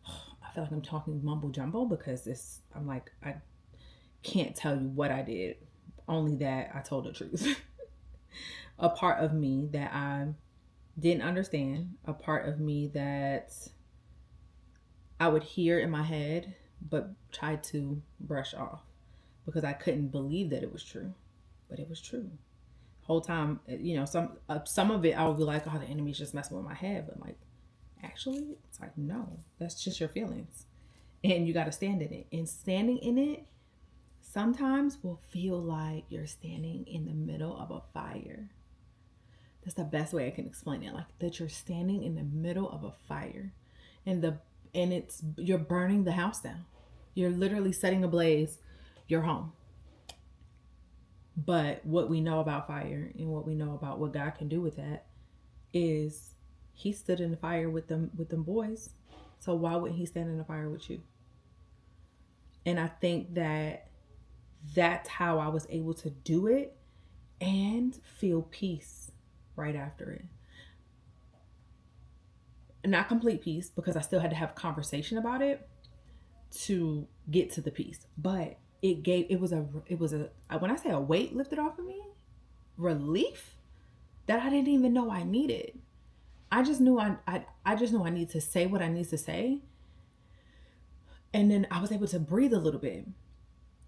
I feel like I'm talking mumble jumble because I'm like I can't tell you what I did, only that I told the truth. A part of me that I didn't understand, a part of me that I would hear in my head but tried to brush off because I couldn't believe that it was true, but it was true. Whole time, some of it I would be like, oh, the enemy's just messing with my head, but like, actually, it's like, no, that's just your feelings, and you got to stand in it. And standing in it sometimes will feel like you're standing in the middle of a fire. That's the best way I can explain it. Like that you're standing in the middle of a fire, and you're burning the house down. You're literally setting ablaze your home. But what we know about fire and what we know about what God can do with that is he stood in the fire with them boys. So why wouldn't he stand in the fire with you? And I think that's how I was able to do it and feel peace right after it. Not complete peace because I still had to have a conversation about it to get to the peace. But it was a when I say a weight lifted off of me, relief that I didn't even know I needed. I just knew I just knew I needed to say what I need to say. And then I was able to breathe a little bit.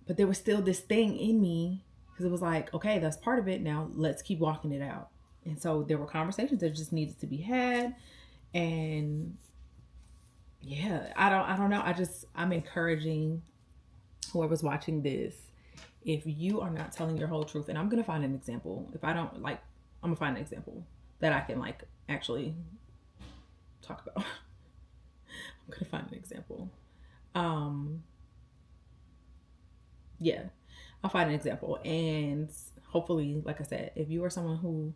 But there was still this thing in me because it was like, okay, that's part of it. Now let's keep walking it out. And so there were conversations that just needed to be had. And yeah, I don't know. I'm encouraging whoever's watching this. If you are not telling your whole truth, and I'm going to find an example. If I don't like, I'm going to find an example that I can like actually talk about. I'm going to find an example. Yeah, I'll find an example. And hopefully, like I said, if you are someone who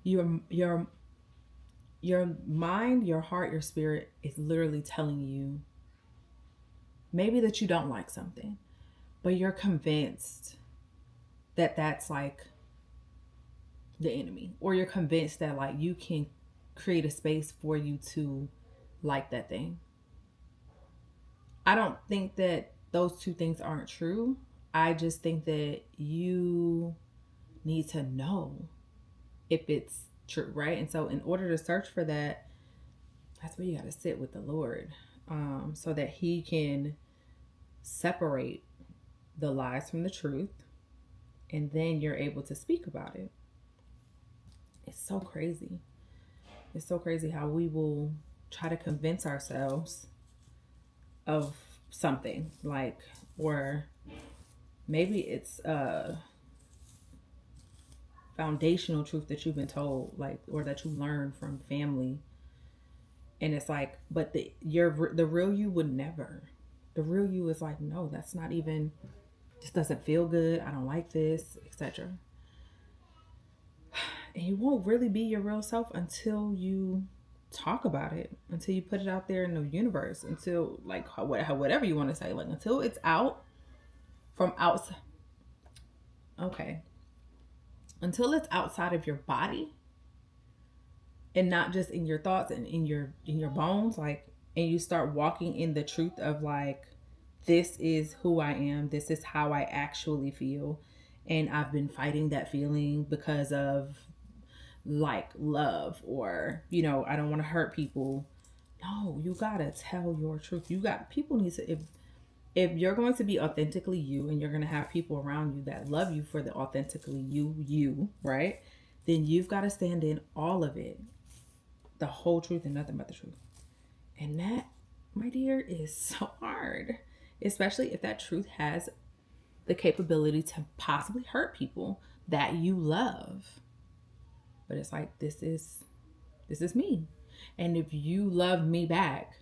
your mind, your heart, your spirit is literally telling you maybe that you don't like something, but you're convinced that that's like the enemy, or you're convinced that like you can create a space for you to like that thing. I don't think that those two things aren't true. I just think that you need to know if it's true, right? And so in order to search for that, that's where you got to sit with the Lord, so that he can separate the lies from the truth, and then you're able to speak about it. It's so crazy. It's so crazy how we will try to convince ourselves of something, like, or maybe it's a foundational truth that you've been told, like, or that you learned from family, And it's like, but the real you would never. The real you is like, no, that's not even. This doesn't feel good. I don't like this, etc. And you won't really be your real self until you talk about it, until you put it out there in the universe, until like whatever you want to say, like until it's out from outside. Okay, until it's outside of your body and not just in your thoughts and in your bones, like, and you start walking in the truth of like, this is who I am, this is how I actually feel, and I've been fighting that feeling because of like love, or I don't want to hurt people. No, you gotta tell your truth. People need to, if you're going to be authentically you, and you're going to have people around you that love you for the authentically you, right? Then you've got to stand in all of it, the whole truth and nothing but the truth. And that, my dear, is so hard, especially if that truth has the capability to possibly hurt people that you love. But it's like, this is me. And if you love me back,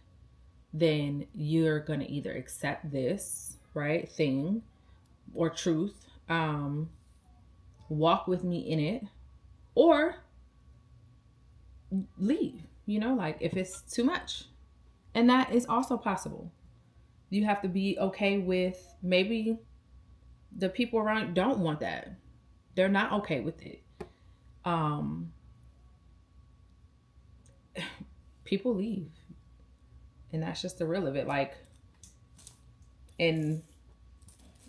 then you're going to either accept this, right, thing or truth, walk with me in it, or leave, like if it's too much. And that is also possible. You have to be okay with, maybe the people around you don't want that. They're not okay with it. People leave. And that's just the real of it. Like, and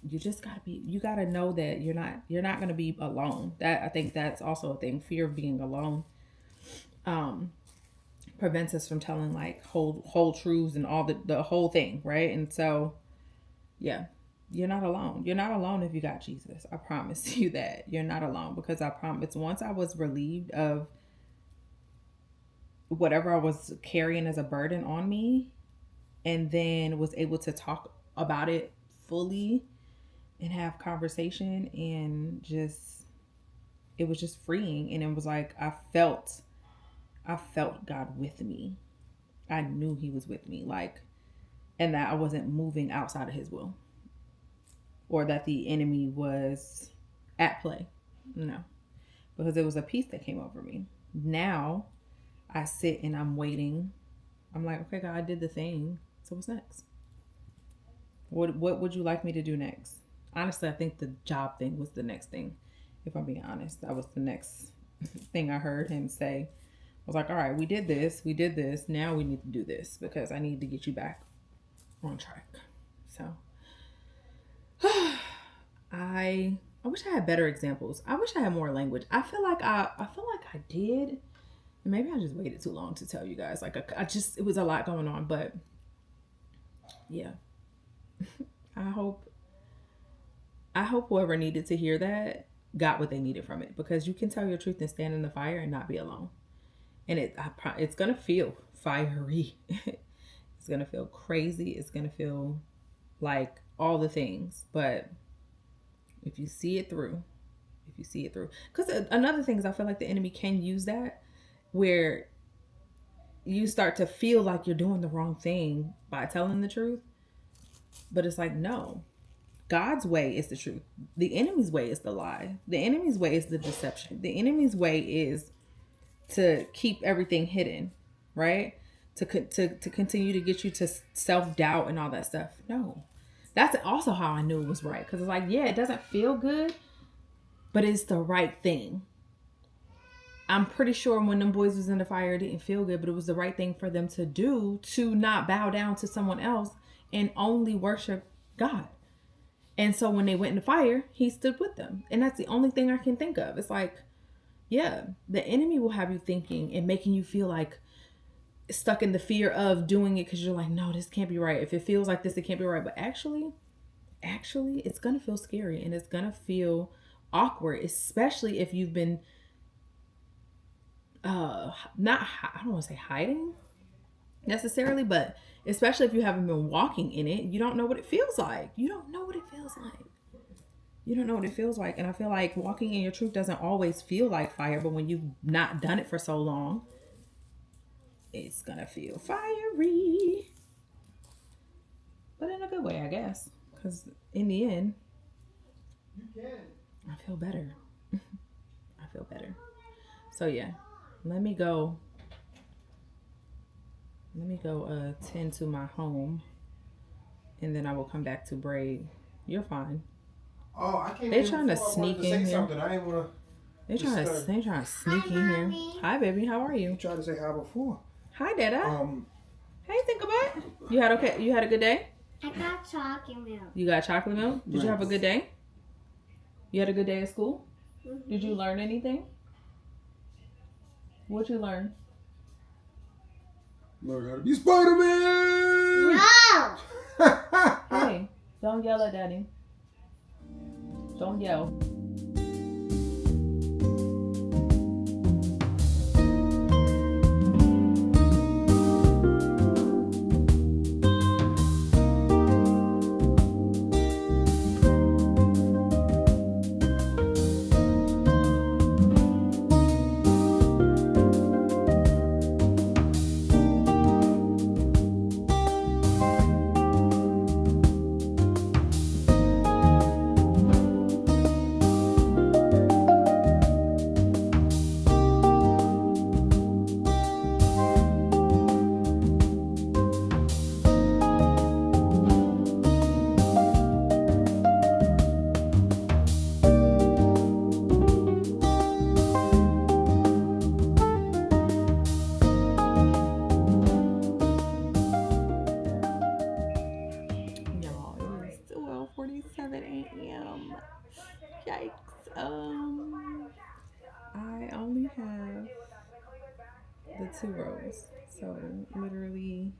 you just gotta know that you're not gonna be alone. That, I think that's also a thing. Fear of being alone prevents us from telling like whole truths and all the whole thing, right? And so, yeah, you're not alone. You're not alone if you got Jesus. I promise you that you're not alone, because I promise, once I was relieved of whatever I was carrying as a burden on me, and then was able to talk about it fully and have conversation, and just, it was just freeing. And it was like, I felt God with me. I knew he was with me, like, and that I wasn't moving outside of his will, or that the enemy was at play. No, because it was a peace that came over me. Now I sit and I'm waiting. I'm like, okay, God, I did the thing. So what's next? What would you like me to do next? Honestly, I think the job thing was the next thing. If I'm being honest, that was the next thing I heard him say. I was like, all right, we did this. Now we need to do this, because I need to get you back on track. So I wish I had better examples. I wish I had more language. I feel like I did. Maybe I just waited too long to tell you guys. Like, it was a lot going on, but yeah. I hope whoever needed to hear that got what they needed from it, because you can tell your truth and stand in the fire and not be alone. And it's gonna feel fiery. It's gonna feel crazy. It's gonna feel like all the things. But if you see it through, because another thing is, I feel like the enemy can use that, where you start to feel like you're doing the wrong thing by telling the truth. But it's like, no, God's way is the truth. The enemy's way is the lie. The enemy's way is the deception. The enemy's way is to keep everything hidden, right? To continue to get you to self-doubt and all that stuff. No. That's also how I knew it was right. Because it's like, yeah, it doesn't feel good, but it's the right thing. I'm pretty sure when them boys was in the fire, it didn't feel good, but it was the right thing for them to do, to not bow down to someone else and only worship God. And so when they went in the fire, he stood with them. And that's the only thing I can think of. It's like, yeah, the enemy will have you thinking and making you feel like stuck in the fear of doing it, because you're like, no, this can't be right. If it feels like this, it can't be right. But actually, it's going to feel scary, and it's going to feel awkward, especially if you've been not, I don't want to say hiding necessarily, but especially if you haven't been walking in it, you don't know what it feels like. You don't know what it feels like. And I feel like walking in your truth doesn't always feel like fire, but when you've not done it for so long, it's gonna feel fiery. But in a good way, I guess. Because in the end, I feel better. I feel better. So yeah, let me go tend to my home, and then I will come back to braid. You're fine. Oh, I came They in trying to before I sneak wanted to in say here. something. I ain't wanna. They trying to sneak in here. Hi, baby. How are you? You tried to say hi before. Hi, Dada. Hey, think about it. You had a good day? I got chocolate milk. You got chocolate milk? Did you have a good day? You had a good day at school? Mm-hmm. Did you learn anything? What'd you learn? Learn how to be Spider-Man! No! Hey, don't yell at Daddy. Don't yell. Y'all, it is 12:47 a.m. Yikes. I only have the 2 rows. So literally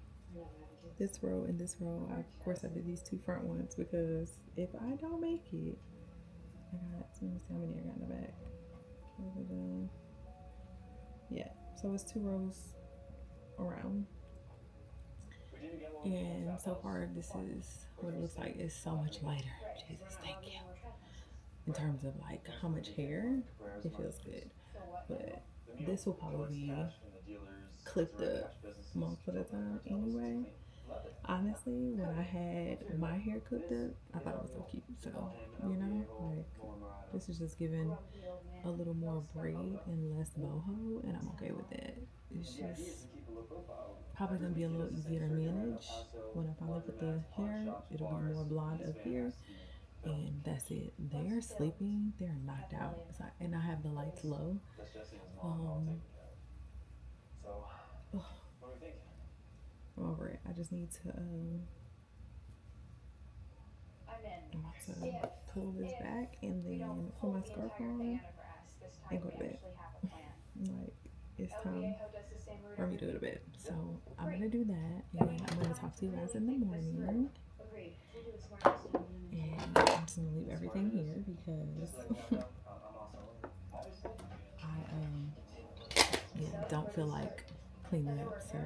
this row and this row. Of course I did these 2 front ones because if I don't make it, let me see how many I got in the back. Yeah, so it's 2 rows around. And so far this is what it looks like. It's so much lighter. Jesus, thank you. In terms of like how much hair, it feels good. But this will probably be clipped up most of the time anyway. Honestly, when I had my hair clipped up, I thought it was so cute. So, you know, like this is just giving a little more braid and less boho, and I'm okay with that. It's just probably gonna be a little easier to manage when I finally put the hair. It'll be more blonde up here, and that's it. They're sleeping. They're knocked out. And I have the lights low. I'm over it. I just need to I'm about to pull this back and then pull my scarf on and go to bed. Like, it's time for me to go to bed. So I'm gonna do that, and I'm gonna talk to you guys in the morning. And I'm just gonna leave everything here because I don't feel like cleaning up. So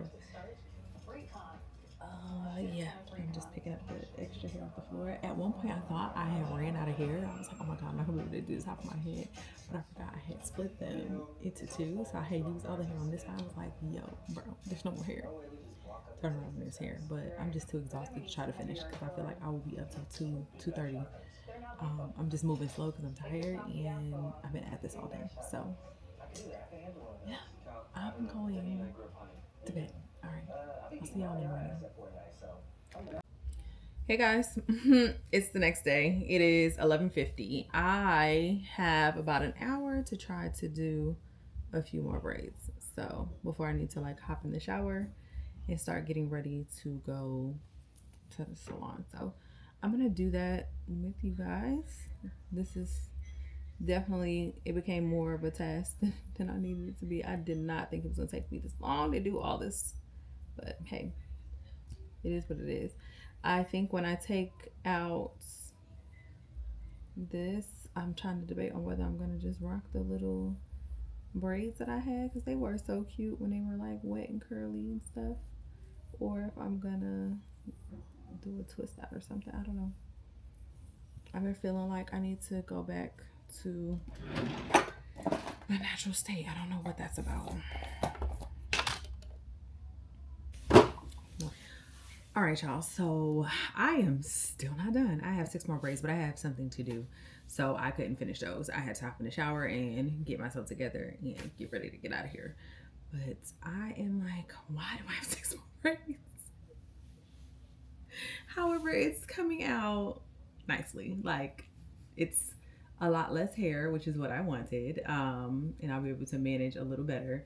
yeah, I'm just picking up the extra hair off the floor. At one point, I thought I had ran out of hair. I was like, oh my god, I'm not gonna be able to do this top of my head. But I forgot I had split them into 2, so I had used all the hair on this side. I was like, yo, bro, there's no more hair. Turn around and there's hair, but I'm just too exhausted to try to finish because I feel like I will be up till 2:30. I'm just moving slow because I'm tired and I've been at this all day. So yeah, I'm going to bed. All right, I'll see y'all in the morning. Hey guys, it's the next day. It is 11:50. I have about an hour to try to do a few more braids. So before I need to like hop in the shower and start getting ready to go to the salon. So I'm gonna do that with you guys. This is definitely, it became more of a task than I needed it to be. I did not think it was gonna take me this long to do all this, but hey, it is what it is. I think when I take out this, I'm trying to debate on whether I'm gonna just rock the little braids that I had because they were so cute when they were like wet and curly and stuff, or if I'm gonna do a twist out or something. I don't know. I've been feeling like I need to go back to my natural state. I don't know what that's about. All right, y'all. So I am still not done. I have 6 more braids, but I have something to do. So I couldn't finish those. I had to hop in the shower and get myself together and get ready to get out of here. But I am like, why do I have 6 more braids? However, it's coming out nicely. Like, it's a lot less hair, which is what I wanted. And I'll be able to manage a little better.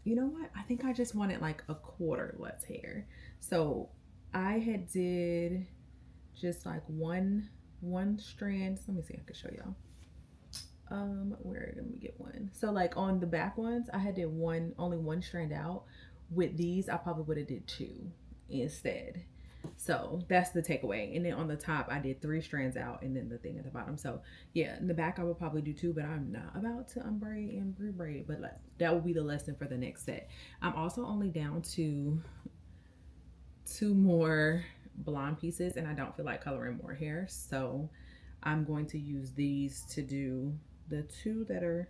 You know what? I think I just wanted like a quarter less hair. So I had did just like one strand. Let me see, I can show y'all. Where let me get one. So like on the back ones, I had did only one strand out. With these, I probably would have did 2 instead. So that's the takeaway. And then on the top, I did 3 strands out and then the thing at the bottom. So yeah, in the back, I would probably do 2, but I'm not about to unbraid and rebraid. But like, that will be the lesson for the next set. I'm also only down to 2 more blonde pieces, and I don't feel like coloring more hair. So I'm going to use these to do the 2 that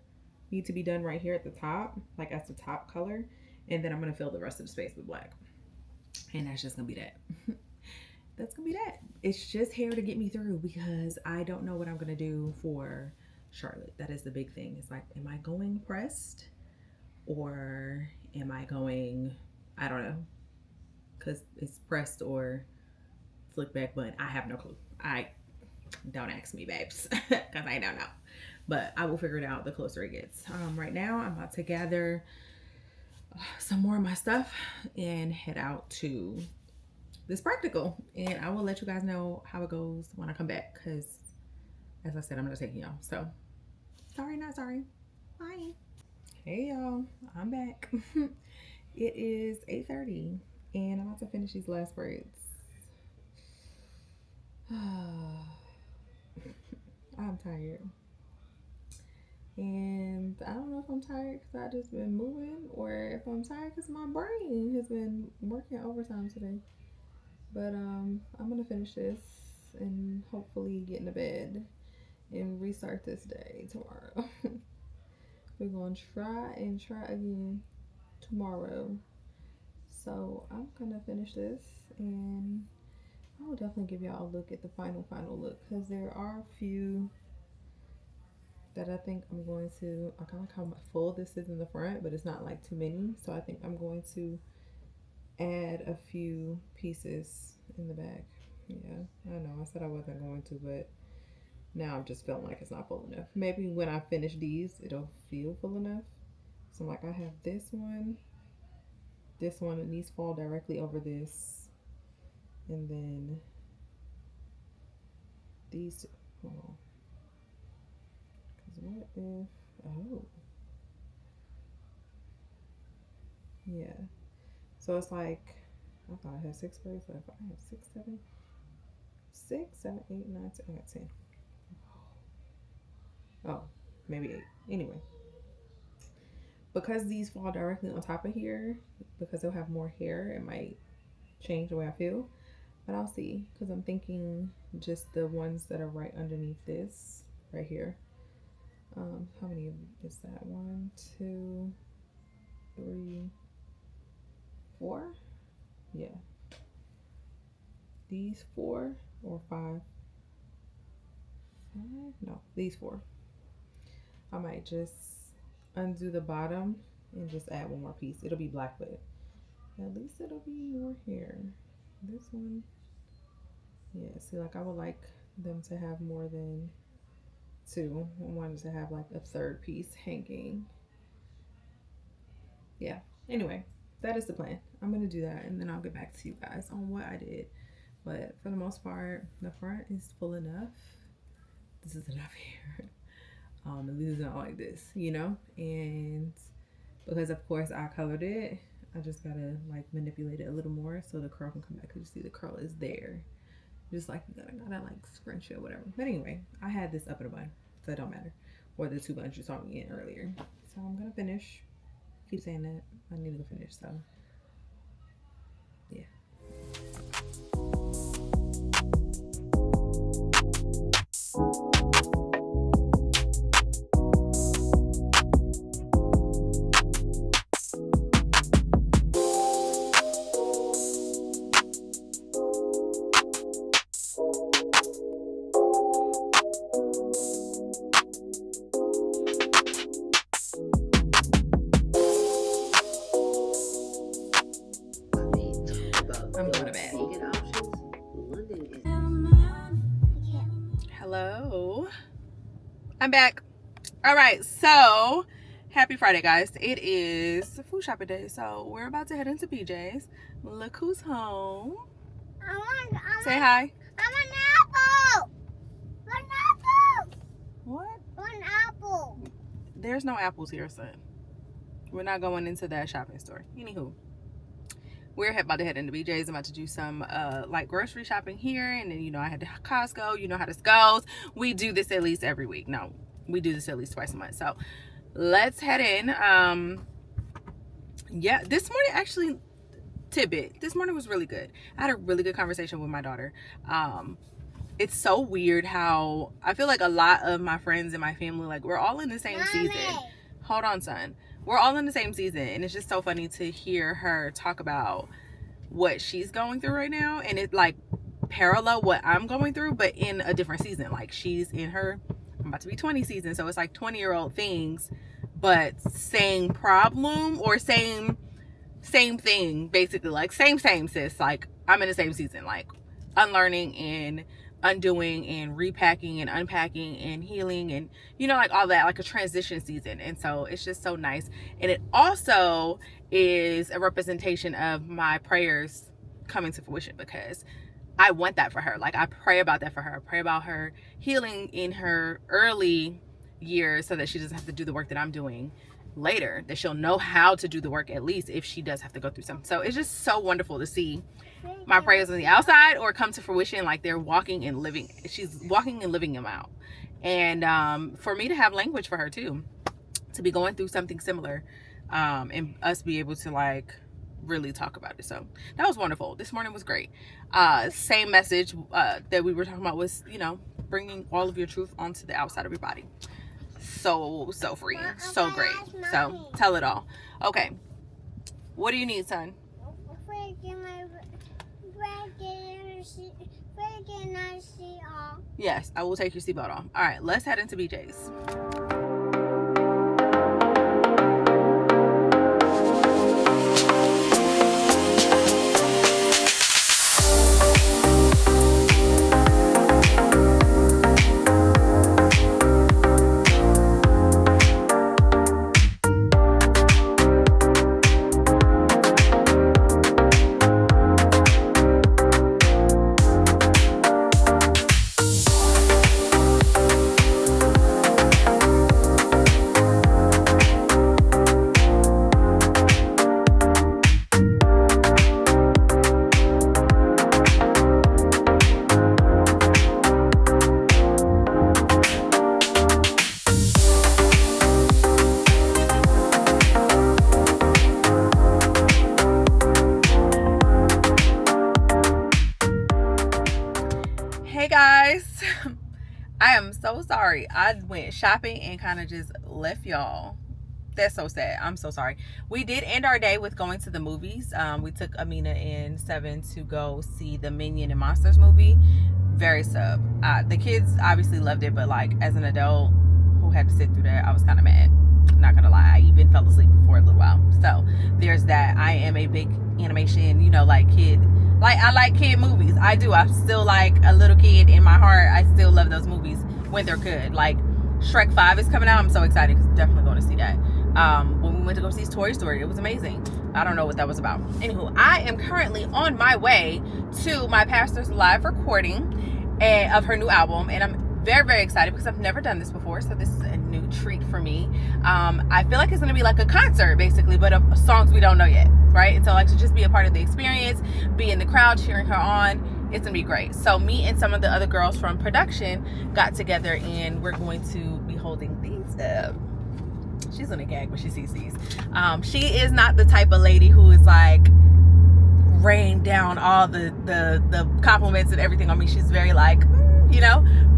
need to be done right here at the top, like as the top color. And then I'm going to fill the rest of the space with black. And that's just gonna be that. That's gonna be that. It's just hair to get me through because I don't know what I'm gonna do for Charlotte. That is the big thing. It's like, am I going pressed or am I going, I don't know, because it's pressed or flick back bun. I have no clue. Don't ask me, babes, because I don't know. But I will figure it out the closer it gets. Right now, I'm about to gather some more of my stuff and head out to this practical, and I will let you guys know how it goes when I come back, because as I said, I'm not taking y'all. So sorry, not sorry. Bye. Hey y'all, I'm back. It is 8:30 and I'm about to finish these last braids. I'm tired. And I don't know if I'm tired because I just been moving or if I'm tired because my brain has been working overtime today. But I'm gonna finish this and hopefully get into bed and restart this day tomorrow. We're gonna try again tomorrow. So I'm gonna finish this and I will definitely give y'all a look at the final look, because there are a few that I think I'm going to, I kind of like how full this is in the front, but it's not like too many. So I think I'm going to add a few pieces in the back. Yeah, I know I said I wasn't going to, but now I'm just feeling like it's not full enough. Maybe when I finish these, it'll feel full enough. So I'm like, I have this one, and these fall directly over this. And then these, hold on. Because what if, oh. Yeah. So it's like, I thought I had 6 braids left. I have 6, 7, 8, 9, 10. I got 10. Oh, maybe 8. Anyway. Because these fall directly on top of here, because they'll have more hair, it might change the way I feel. But I'll see, because I'm thinking just the ones that are right underneath this, right here. How many is that? 1, 2, 3, 4? Yeah. These 4 or 5? 5? No, these 4. I might just undo the bottom and just add one more piece. It'll be black, but at least it'll be more hair. This one, yeah, see, like I would like them to have more than 2. I wanted to have like a 3rd piece hanging. Yeah, anyway, that is the plan. I'm gonna do that and then I'll get back to you guys on what I did. But for the most part, the front is full enough. This is enough hair. And this is not like this, you know? And because of course I colored it, I just gotta like manipulate it a little more so the curl can come back. Cause you see the curl is there. Just like you gotta like scrunch it or whatever. But anyway, I had this up in a bun, so it don't matter. Or the 2 buns you saw me in earlier. So I'm gonna finish. Keep saying that. I need to go finish, so yeah. Hello. I'm back. All right, so happy Friday, guys. It is food shopping day, so we're about to head into BJ's. Look who's home. Say hi. I want an apple. One apple. What? One apple. There's no apples here, son. We're not going into that shopping store. Anywho, we're about to head into BJ's. I'm about to do some like grocery shopping here, and then I had to Costco. You know how this goes. We do this at least every week. No, we do this at least twice a month. So let's head in. Yeah, this morning actually, tidbit. This morning was really good. I had a really good conversation with my daughter. It's so weird how I feel like a lot of my friends and my family, like we're all in the same season. Hold on, son. We're all in the same season, and it's just so funny to hear her talk about what she's going through right now, and it like parallel what I'm going through, but in a different season. Like she's in her, I'm about to be 20 season, so it's like 20-year-old things, but same problem or same thing, basically. Like same sis. Like I'm in the same season, like unlearning and undoing and repacking and unpacking and healing and like all that, like a transition season. And so it's just so nice, and it also is a representation of my prayers coming to fruition, because I want that for her. Like I pray about that for her. I pray about her healing in her early years so that she doesn't have to do the work that I'm doing later, that she'll know how to do the work at least if she does have to go through something. So it's just so wonderful to see my prayers on the outside or come to fruition, like they're walking and living. She's walking and living them out. And for me to have language for her too, to be going through something similar, and us be able to like really talk about it. So that was wonderful. This morning was great. Same message that we were talking about was, bringing all of your truth onto the outside of your body. So freeing, so great. So tell it all. Okay, what do you need, son? Yes, I will take your seatbelt off. All right, let's head into BJ's. Guys, I am so sorry. I went shopping and kind of just left y'all. That's so sad. I'm so sorry. We did end our day with going to the movies. We took Amina and Seven to go see the Minion and Monsters movie. Very sub. The kids obviously loved it, but like as an adult who had to sit through that, I was kind of mad. Not gonna lie, I even fell asleep for a little while. So there's that. I am a big animation, like kid. Like I like kid movies. I do. I'm still like a little kid in my heart. I still love those movies when they're good. Like Shrek 5 is coming out. I'm so excited because I'm definitely going to see that. When we went to go see Toy Story, it was amazing. I don't know what that was about. Anywho, I am currently on my way to my pastor's live recording of her new album, and I'm very, very excited because I've never done this before, so this is a new treat for me. I feel like it's going to be like a concert, basically, but of songs we don't know yet, right? And so like to just be a part of the experience, be in the crowd cheering her on, it's going to be great. So me and some of the other girls from production got together, and we're going to be holding these she's gonna gag when she sees these. She is not the type of lady who is like rain down all the compliments and everything on me. She's very like,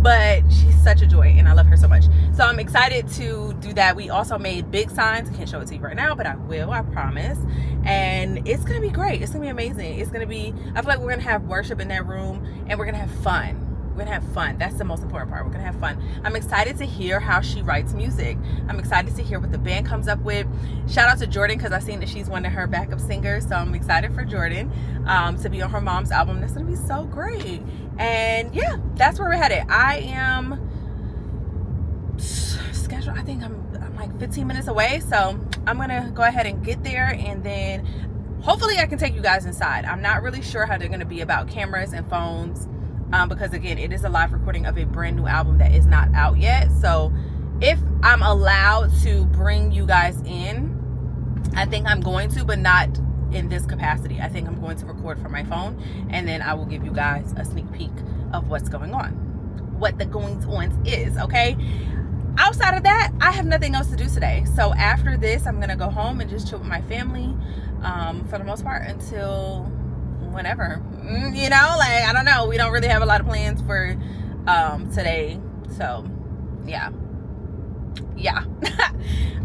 but she's such a joy, and I love her so much. So I'm excited to do that. We also made big signs. I can't show it to you right now, but I will, I promise. And it's gonna be great. It's gonna be amazing. It's gonna be, I feel like we're gonna have worship in that room, and we're gonna have fun. We're gonna have fun. That's the most important part. We're gonna have fun. I'm excited to hear how she writes music. I'm excited to hear what the band comes up with. Shout out to Jordan, because I've seen that she's one of her backup singers, so I'm excited for Jordan to be on her mom's album. That's gonna be so great. And yeah, that's where we're headed. I am scheduled, I think I'm like 15 minutes away, so I'm gonna go ahead and get there, and then hopefully I can take you guys inside. I'm not really sure how they're gonna be about cameras and phones, because again, it is a live recording of a brand new album that is not out yet. So if I'm allowed to bring you guys in, I think I'm going to, but not in this capacity. I think I'm going to record from my phone, and then I will give you guys a sneak peek of what's going on, what the goings on is, okay? Outside of that, I have nothing else to do today. So after this, I'm gonna go home and just chill with my family, for the most part, until whenever, you know, like, I don't know, we don't really have a lot of plans for today. So yeah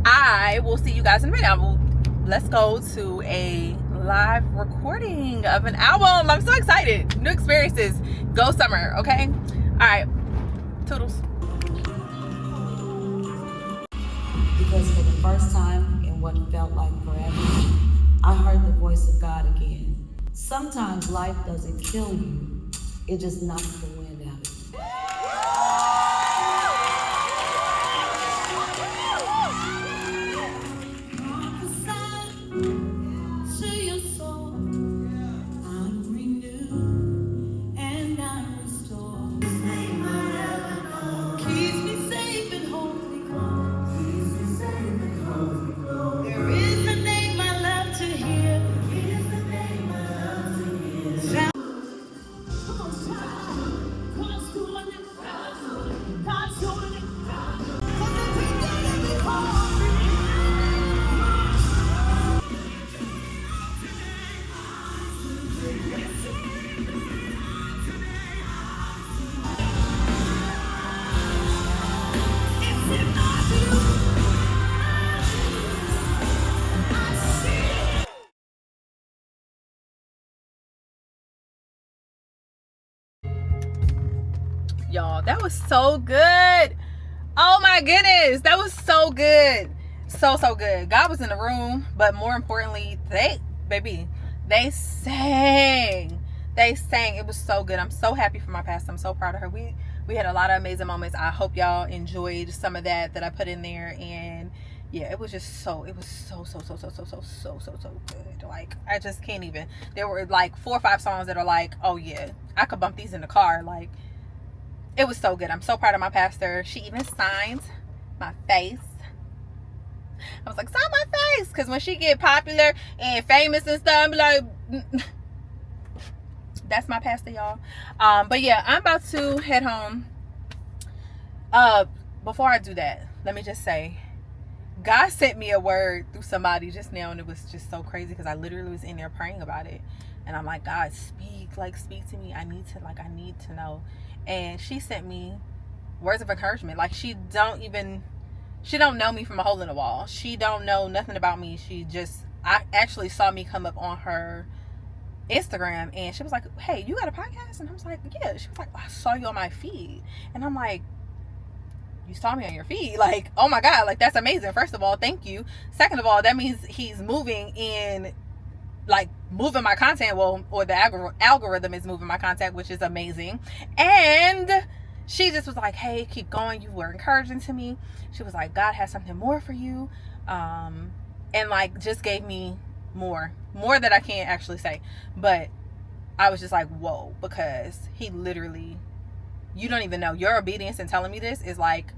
I will see you guys in a minute. Let's go to a live recording of an album. I'm so excited. New experiences. Go summer, okay? All right, toodles. Because for the first time in what felt like forever, I heard the voice of God again. Sometimes life doesn't kill you, it just knocks the wind out of you. Y'all, that was so good. Oh my goodness, that was so good. So good. God was in the room, but more importantly, they sang. It was so good. I'm so happy for my pastor. I'm so proud of her. We had a lot of amazing moments. I hope y'all enjoyed some of that I put in there. And yeah, it was so good. Like, I just can't even. There were like 4 or 5 songs that are like, oh yeah, I could bump these in the car. Like, it was so good. I'm so proud of my pastor. She even signed my face. I was like, sign my face, because when she get popular and famous and stuff, I'm like, that's my pastor, y'all. But yeah, I'm about to head home. Before I do that, let me just say, God sent me a word through somebody just now, and it was just so crazy, because I literally was in there praying about it, and I'm like, God, speak to me. I need to know. And she sent me words of encouragement. Like, she don't know me from a hole in the wall. She don't know nothing about me. I actually saw me come up on her Instagram, and she was like, hey, you got a podcast? And I was like, yeah. She was like, I saw you on my feed. And I'm like, you saw me on your feed? Like, oh my God, like, that's amazing. First of all, thank you. Second of all, that means he's moving my content, or the algorithm is moving my content, which is amazing. And she just was like, hey, keep going, you were encouraging to me. She was like, God has something more for you, and like, just gave me more that I can't actually say. But I was just like, whoa, because he literally, you don't even know, your obedience in telling me this is like,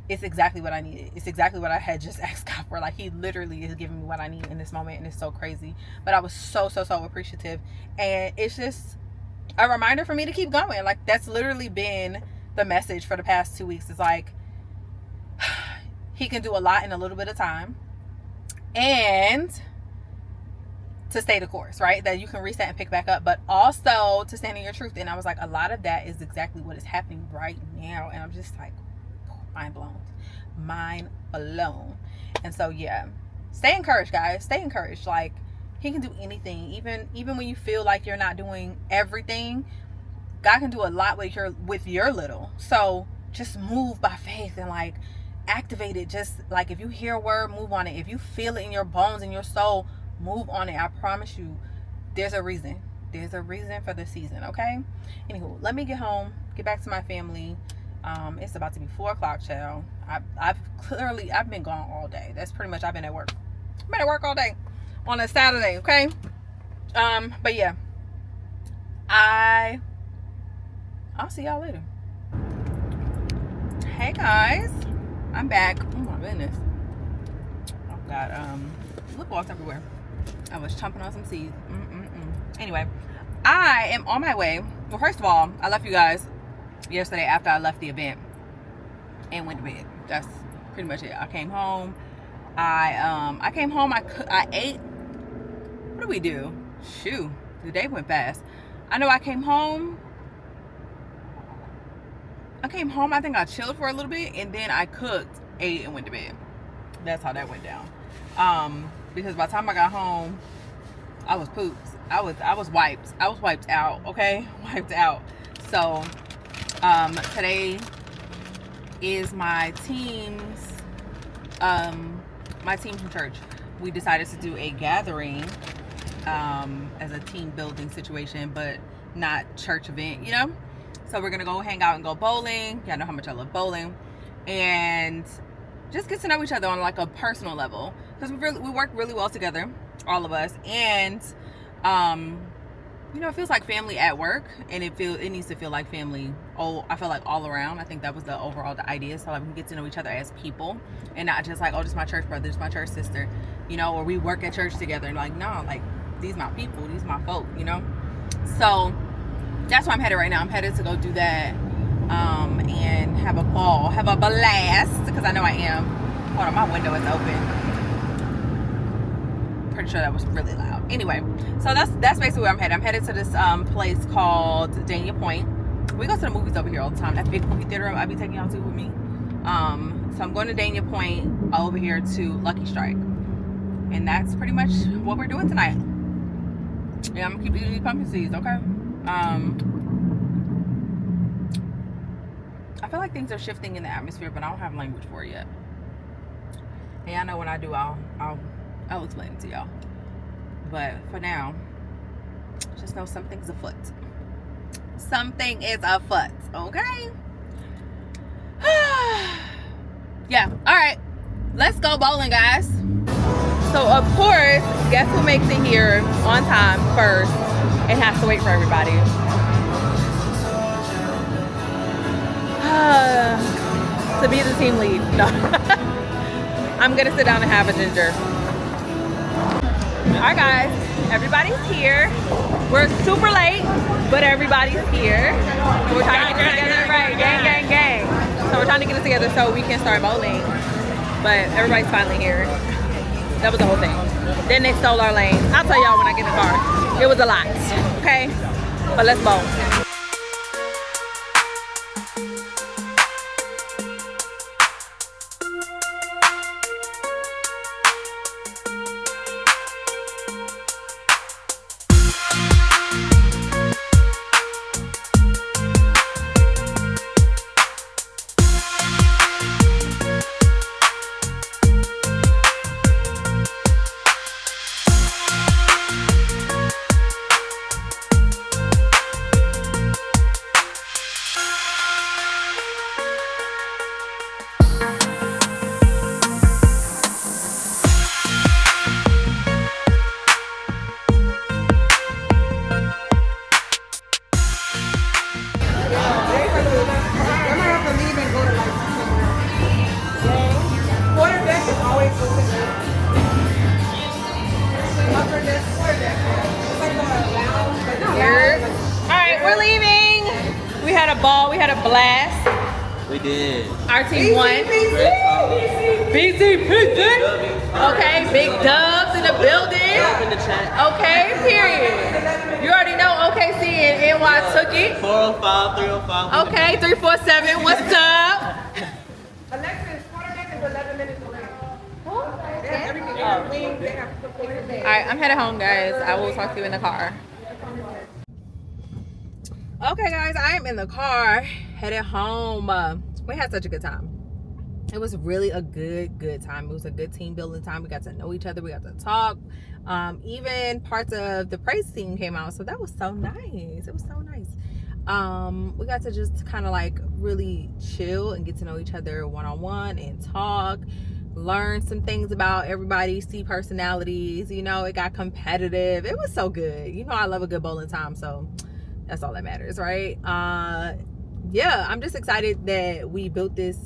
it's exactly what I needed. It's exactly what I had just asked God for. Like, he literally is giving me what I need in this moment, and it's so crazy. But I was so appreciative, and it's just a reminder for me to keep going. Like, that's literally been the message for the past 2 weeks. It's like, he can do a lot in a little bit of time, and to stay the course, right? That you can reset and pick back up, but also to stand in your truth. And I was like, a lot of that is exactly what is happening right now, and I'm just like, mind blown. And so yeah, stay encouraged, guys. Stay encouraged. Like, he can do anything, even when you feel like you're not doing everything. God can do a lot with your little. So just move by faith and like activate it. Just like, if you hear a word, move on it. If you feel it in your bones and your soul, move on it. I promise you, there's a reason. There's a reason for the season, okay? Anywho, let me get home, get back to my family. It's about to be 4 o'clock, child. I've been gone all day. That's pretty much, I've been at work. I've been at work all day on a Saturday, okay? But yeah, I'll see y'all later. Hey guys, I'm back. Oh my goodness. I've got lip gloss everywhere. I was chomping on some seeds. Anyway, I am on my way. Well, first of all, I left you guys yesterday after I left the event and went to bed. That's pretty much it. I came home. I came home. I ate. What did we do? Shoot, the day went fast. I know I came home. I think I chilled for a little bit, and then I cooked, ate, and went to bed. That's how that went down. Because by the time I got home, I was pooped. I was wiped. I was wiped out, okay? Wiped out. So, today is my team's from church. We decided to do a gathering as a team building situation, but not church event, you know? So we're gonna go hang out and go bowling. Y'all know how much I love bowling. And just get to know each other on like a personal level. Because we work really well together, all of us. And you know, it feels like family at work, and it needs to feel like family. I feel like all around. I think that was the idea. So like we can get to know each other as people, and not just like, oh, this is my church brother, this is my church sister, you know, or we work at church together. And like, no, like these my people, these my folk, you know. So that's where I'm headed right now. I'm headed to go do that, and have a ball, have a blast, because I know I am. Hold on, my window is open. Pretty sure that was really loud. Anyway, so that's basically where I'm headed. I'm headed to this place called Dania Point. We go to the movies over here all the time. That big movie theater I be taking y'all to with me. So I'm going to Dania Point, over here to Lucky Strike, and that's pretty much what we're doing tonight. Yeah, I'm gonna keep eating these pumpkin seeds, okay? I feel like things are shifting in the atmosphere, but I don't have language for it yet. And I know when I do, I'll explain it to y'all. But for now, just know something's afoot. Something is afoot, okay? Yeah, all right. Let's go bowling, guys. So, of course, guess who makes it here on time first and has to wait for everybody? To be the team lead. No. I'm going to sit down and have a ginger. Alright guys, everybody's here. We're super late, but everybody's here. We're trying to get it together, right? Gang. So we're trying to get it together so we can start bowling. But everybody's finally here. That was the whole thing. Then they stole our lane. I'll tell y'all when I get in the car. It was a lot, okay? But let's bowl. We had a blast. We did. Our team won. BC. Okay, big dubs in the building. In the chat. Okay, period. You already know OKC and NY took it. 405, 305. Okay, 347. What's up? Alexis, quarterback is 11 minutes away. All right, I'm headed home, guys. I will talk to you in the car. Okay, guys, I am in the car headed home. We had such a good time. it was really a good time. It was a good team building time. We got to know each other. We got to talk. Even parts of the praise team came out, so that was so nice. It was so nice. We got to just kind of like really chill and get to know each other one-on-one and talk, learn some things about everybody, see personalities. You know, it got competitive. It was so good. You know, I love a good bowling time, so that's all that matters, right? Yeah, I'm just excited that we built this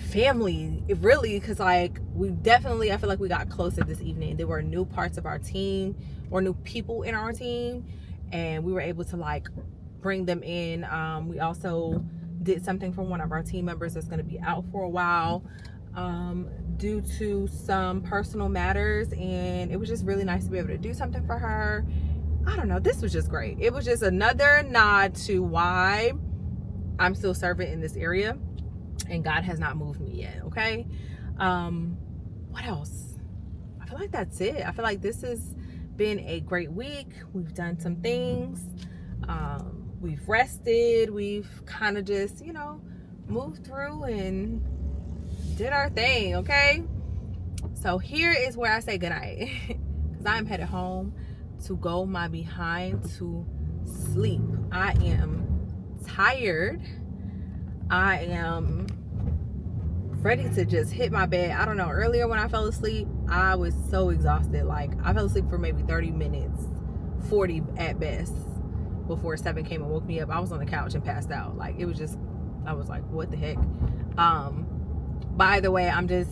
family, really, because like we definitely, I feel like we got closer this evening. There were new parts of our team or new people in our team, and we were able to like bring them in. We also did something for one of our team members that's going to be out for a while due to some personal matters, and it was just really nice to be able to do something for her. I don't know, this was just great. It was just another nod to why I'm still serving in this area and God has not moved me yet. Okay. What else? I feel like that's it. I feel like this has been a great week. We've done some things. We've rested. We've kind of just, you know, moved through and did our thing. Okay. So here is where I say goodnight because I'm headed home to go my behind to sleep. I am tired. I am ready to just hit my bed. I don't know, earlier when I fell asleep, I was so exhausted. Like, I fell asleep for maybe 30 minutes, 40 at best, before 7 came and woke me up. I was on the couch and passed out. Like, it was just, I was like, what the heck? By the way, I'm just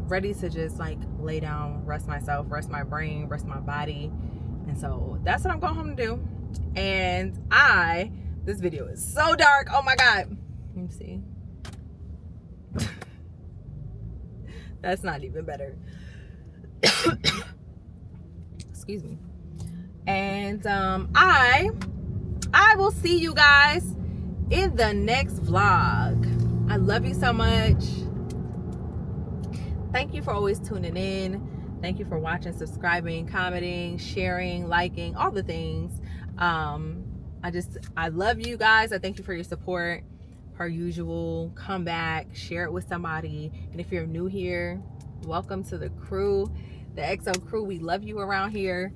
ready to just like lay down, rest myself, rest my brain, rest my body. And so that's what I'm going home to do. And this video is so dark. Oh my God. Let me see. That's not even better. Excuse me. And I will see you guys in the next vlog. I love you so much. Thank you for always tuning in. Thank you for watching, subscribing, commenting, sharing, liking, all the things. I love you guys. I thank you for your support. Per usual, come back, share it with somebody. And if you're new here, welcome to the crew, the XO crew. We love you around here.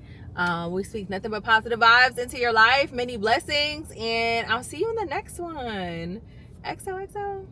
We speak nothing but positive vibes into your life, many blessings, and I'll see you in the next one. XOXO.